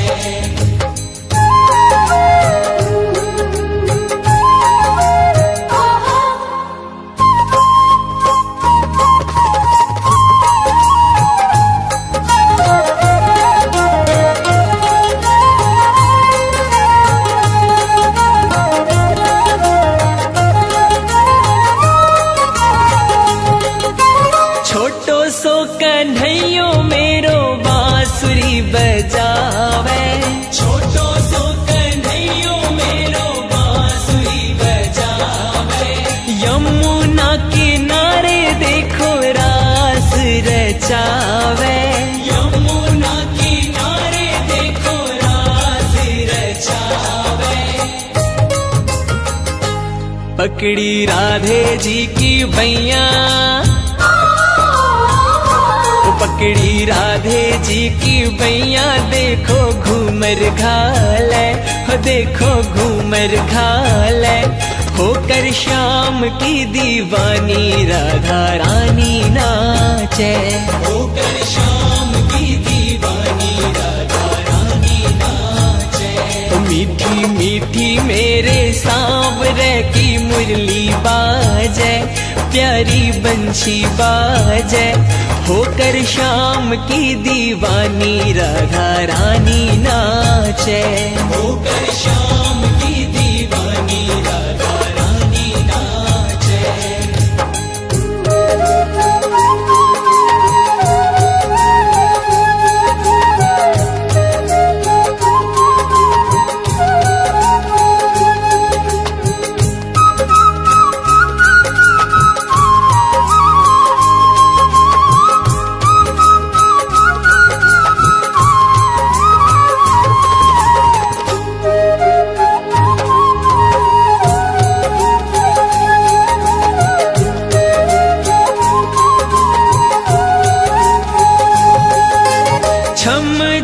छोटो सो कन्हैयो मेरो बांसुरी बजावे छोटो सो कन्हैयो मेरो बांसुरी बजावे यमुना किनारे देखो रास रचावे यमुना किनारे देखो रास रचावे पकड़ी राधे जी की बैया पकड़ी राधे जी की बैया देखो घूमर घाले हो देखो घूमर घाले होकर श्याम की दीवानी राधा रानी नाचे होकर श्याम की दीवानी राधा रानी नाचे मीठी मीठी मेरे सांवरे की मुरली बाजे, प्यारी बंशी बाजे, होकर शाम की दीवानी राधा रानी नाचे, होकर शाम की दीवानी राधा रानी नाचे।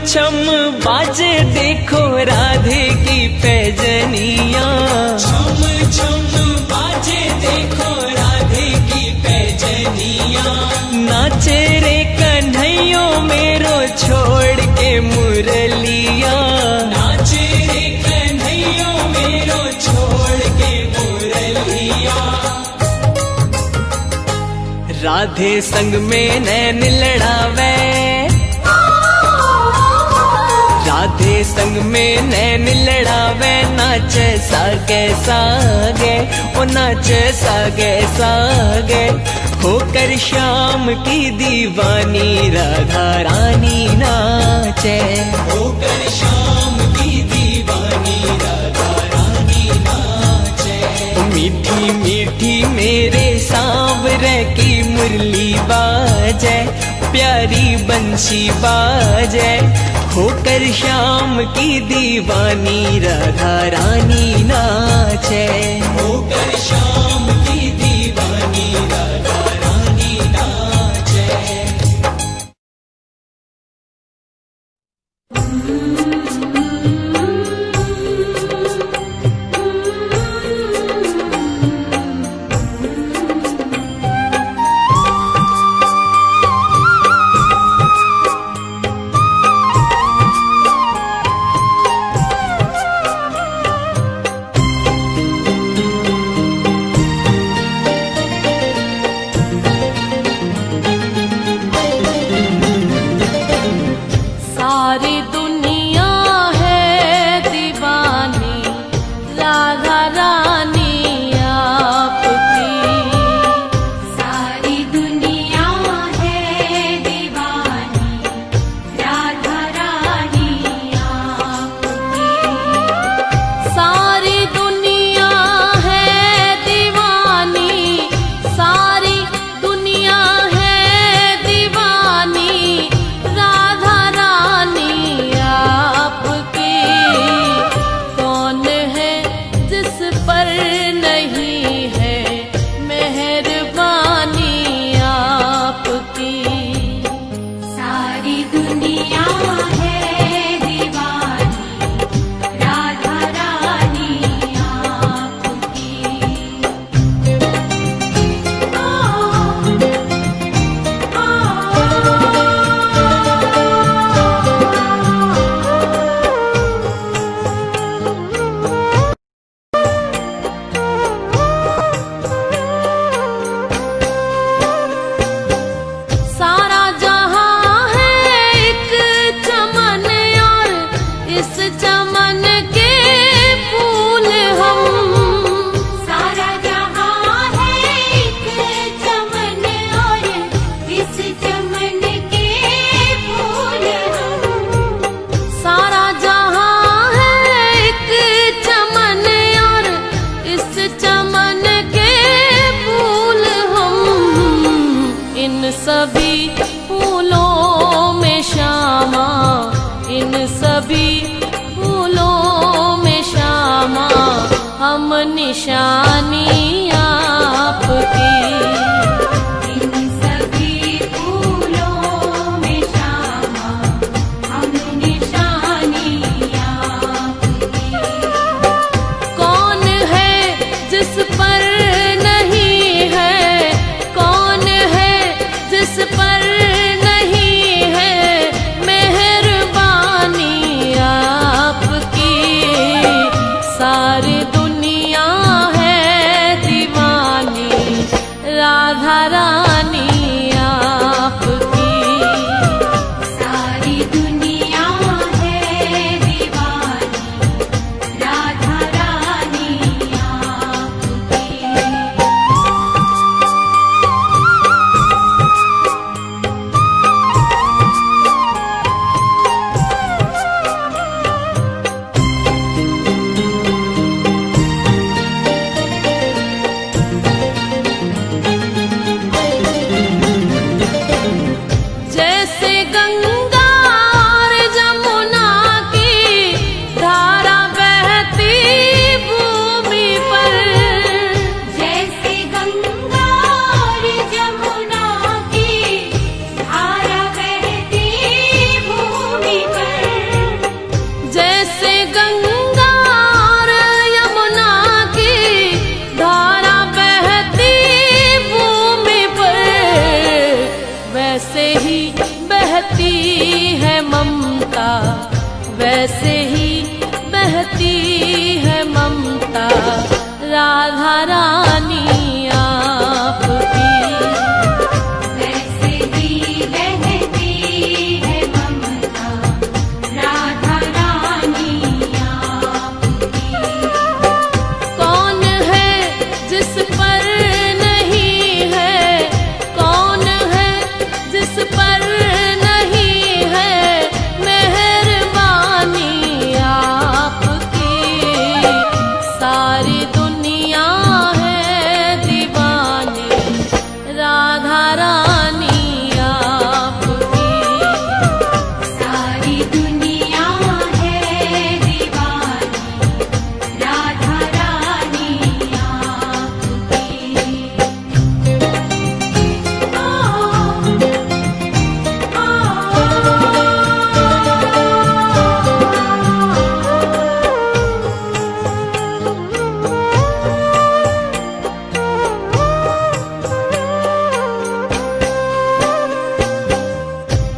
छम बाजे देखो राधे की पैजनिया, छम छम बाजे देखो राधे की पैजनिया, नाचे रे कन्हैयो मेरो छोड़ के मुरलिया, नाचे रे कन्हैयो मेरो छोड़ के मुरलिया। राधे संग में नैन लड़ावे, राधे संग में नैन लड़ावे, नाचे सागे सागे, ओ नाचे सागे सागे, होकर शाम की दीवानी राधा रानी नाचे, होकर शाम की दीवानी राधा रानी नाचे। मीठी मीठी मेरे सांवरे की मुरली बाजे, प्यारी बंशी बाजे, होकर शाम की दीवानी राधा रानी नाचे, होकर शाम की दीवानी राधा रानी नाचे। निशानी आपकी, इन सभी फूलों में शामा हम निशानी आपकी। कौन है जिस पर नहीं है, कौन है जिस पर नहीं है मेहरबानी आपकी। बहती है ममता राधा रानी आपकी। वैसे ही बहती है ममता राधा रानी आपकी। कौन है जिस पर नहीं है, कौन है जिस पर नहीं है मेहरबानी आपकी। सारी दुनिया है दीवानी राधा रानी आपकी। सारी दुनिया है दीवानी राधा रानी आपकी।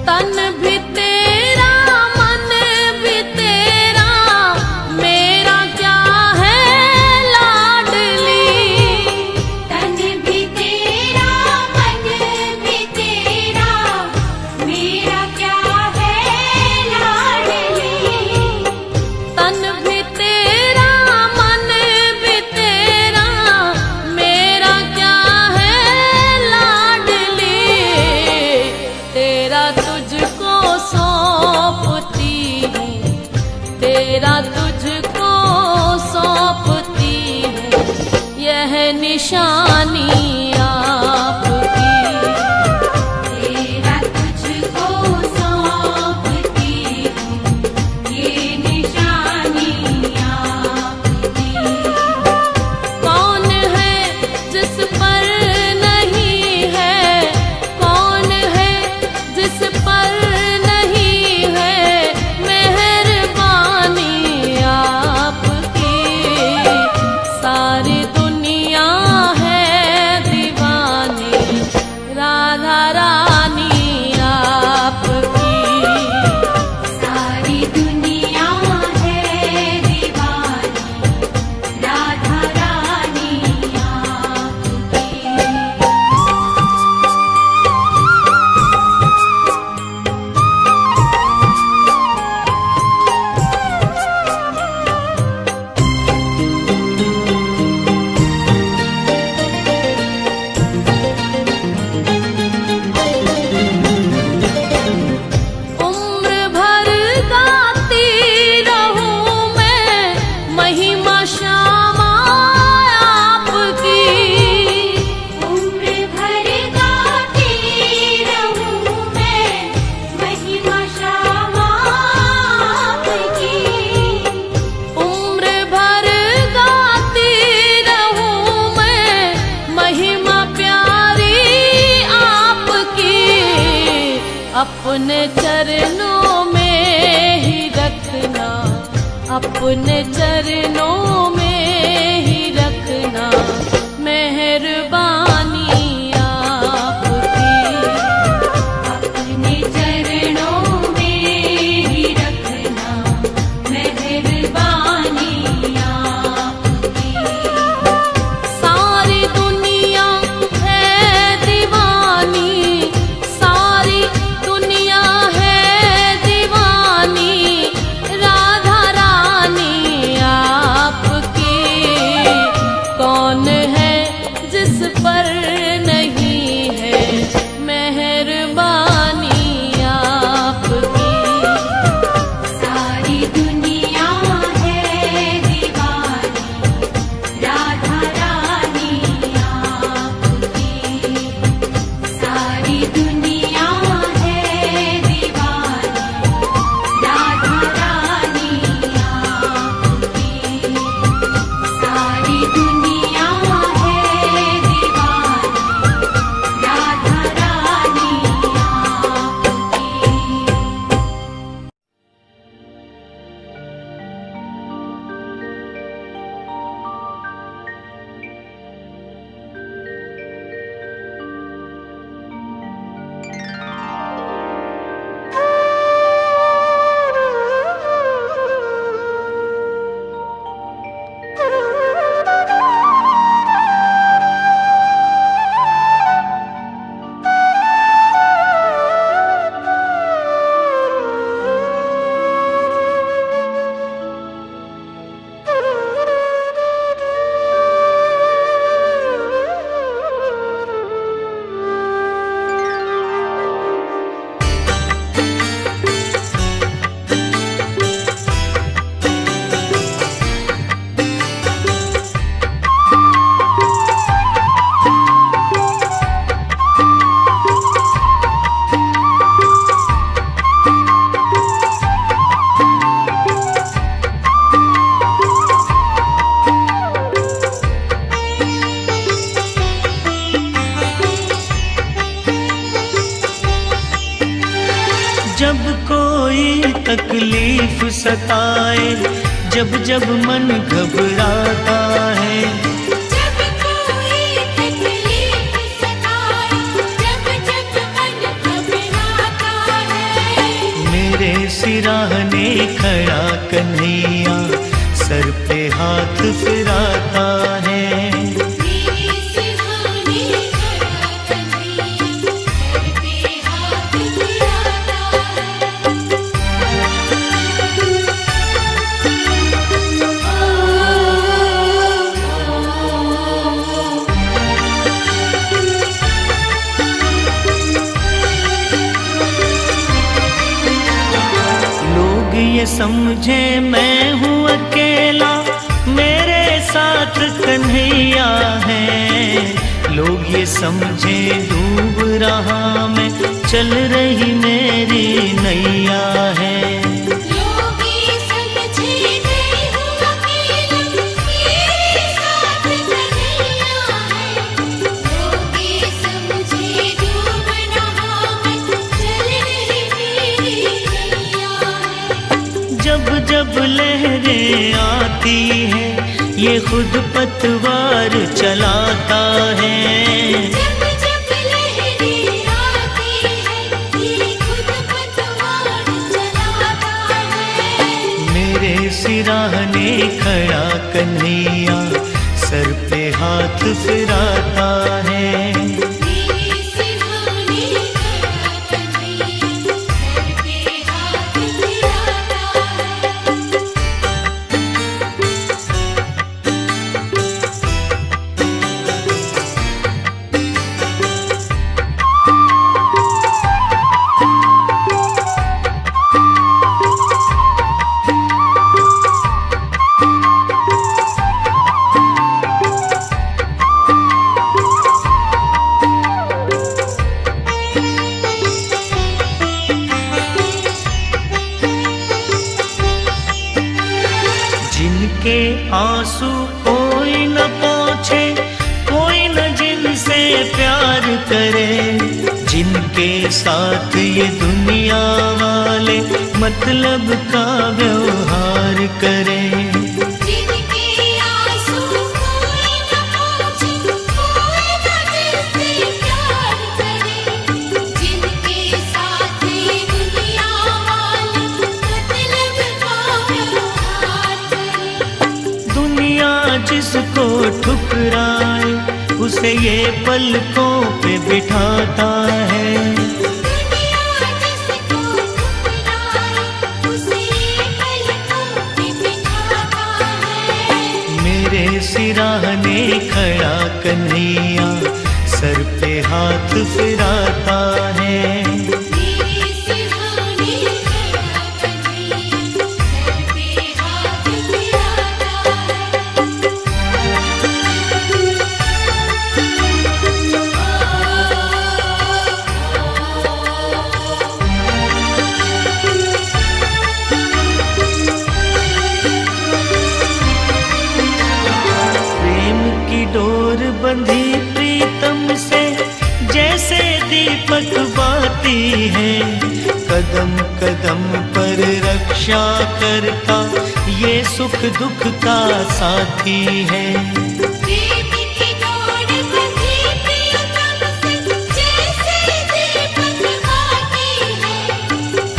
तन भी तेरा मन भी तेरा मेरा क्या है लाडली। तन भी तेरा मन भी तेरा मेरा क्या है लाडली। तन भी तेरा मन भी तेरा मेरा क्या है लाडली। तेरा तुझको सौंपती हूँ, तेरा तुझको सौंपती हूँ यह निशानी आपकी। तेरा तुझको सौंपती हूँ ये निशानी आपकी। कौन है जिस पर नहीं है, कौन है जिस पर नहीं है मेहरबानी आपकी। सारी दुनिया है दीवानी राधा रानी आपकी। सारी दुनिया है दीवानी राधा रानी आपकी। उम्र भर गाती रहूं मैं महिमा श्यामा आपकी। उम्र भर गाती रहूं मैं महिमा श्यामा आपकी। उम्र भर गाती रहूं मैं महिमा प्यारी आपकी। अपने चरणों में ही रखना, अपने चरणों में ही रखना मेहरबानी आपकी। अपने चरणों में ही रखना मेहरबानी आपकी। सारी दुनिया है दीवानी, सारी दुनिया है दीवानी राधा रानी आप सताए, जब जब मन घबराता है। जब कोई तकलीफ सताए, जब जब मन घबराता है। मेरे सिराहने खड़ा कन्हैया, सर पे हाथ फिराता है। मेरे सिरहाने खड़ा कन्हैया, सर पे हाथ फिराता लोग ये समझे मैं हूँ अकेला, मेरे साथ कन्हैया है। लोग ये समझे डूब रहा मैं, चल रही मेरी नैया है। लोग ये समझे मैं हूँ अकेला, मेरे साथ कन्हैया है। लोग ये समझे डूब रहा मैं, चल रही मेरी नैया है। जब जब लहरें आती है, ये खुद पतवार चलाता है। जब जब लहरें आती है, ये खुद पतवार चलाता है। मेरे सिराहने खड़ा कन्हैया, सर पे हाथ फिराता है। मेरे सिरहाने खड़ा कन्हैया, सर पे हाथ फिराता है। जिनके आंसू कोई न पोंछे, कोई न जिनसे प्यार करे, जिनके साथ ये दुनिया वाले मतलब का व्यवहार करे। जिनके आंसू कोई न पोंछे, कोई न जिनसे प्यार करे, जिनके साथ ये दुनिया वाले मतलब का व्यवहार करे। दुनिया जिसको ठुकराए, उसे ये पलकों पे बिठाता है। दुनिया जिसको ठुकराए, उसे पलकों पे बिठाता है। मेरे सिराहने खड़ा कन्हैया, सर पे हाथ फिराता है। मेरे सिरहाने खड़ा कन्हैया, सर पे हाथ फिराता प्रेम की डोर बंधी प्रीतम से, जैसे दीपक बाती है। कदम कदम पर रक्षा करता, ये सुख दुख का साथी है। प्रेम की डोर बंधी प्रीतम से, जैसे दीपक बाती है।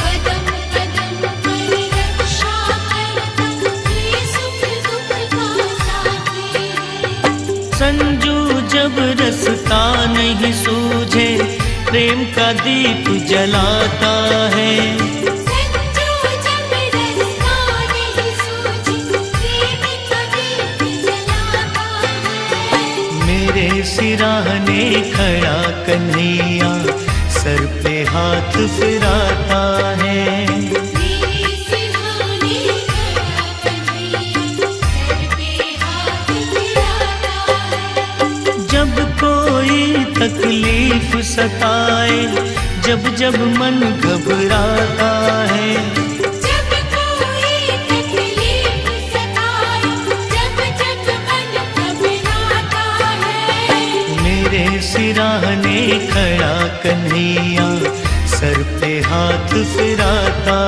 कदम कदम पर रक्षा करता, ये सुख दुख का साथी है। संजू जब रसता नहीं सूझे, प्रेम का दीप जलाता है। संजू जब रस्ता नहीं सूझे, प्रेम का दीप जलाता है। मेरे सिराहने खड़ा कन्हैया, सर पे हाथ फिराता है। मेरे सिरहाने खड़ा कन्हैया, सर पे हाथ फिराता है। जब कोई तकलीफ सताए, जब जब मन घबराता है। जब कोई तकलीफ सताए, जब जब मन घबराता है। मेरे सिराहने खड़ा कन्हैया, सर पे हाथ फिराता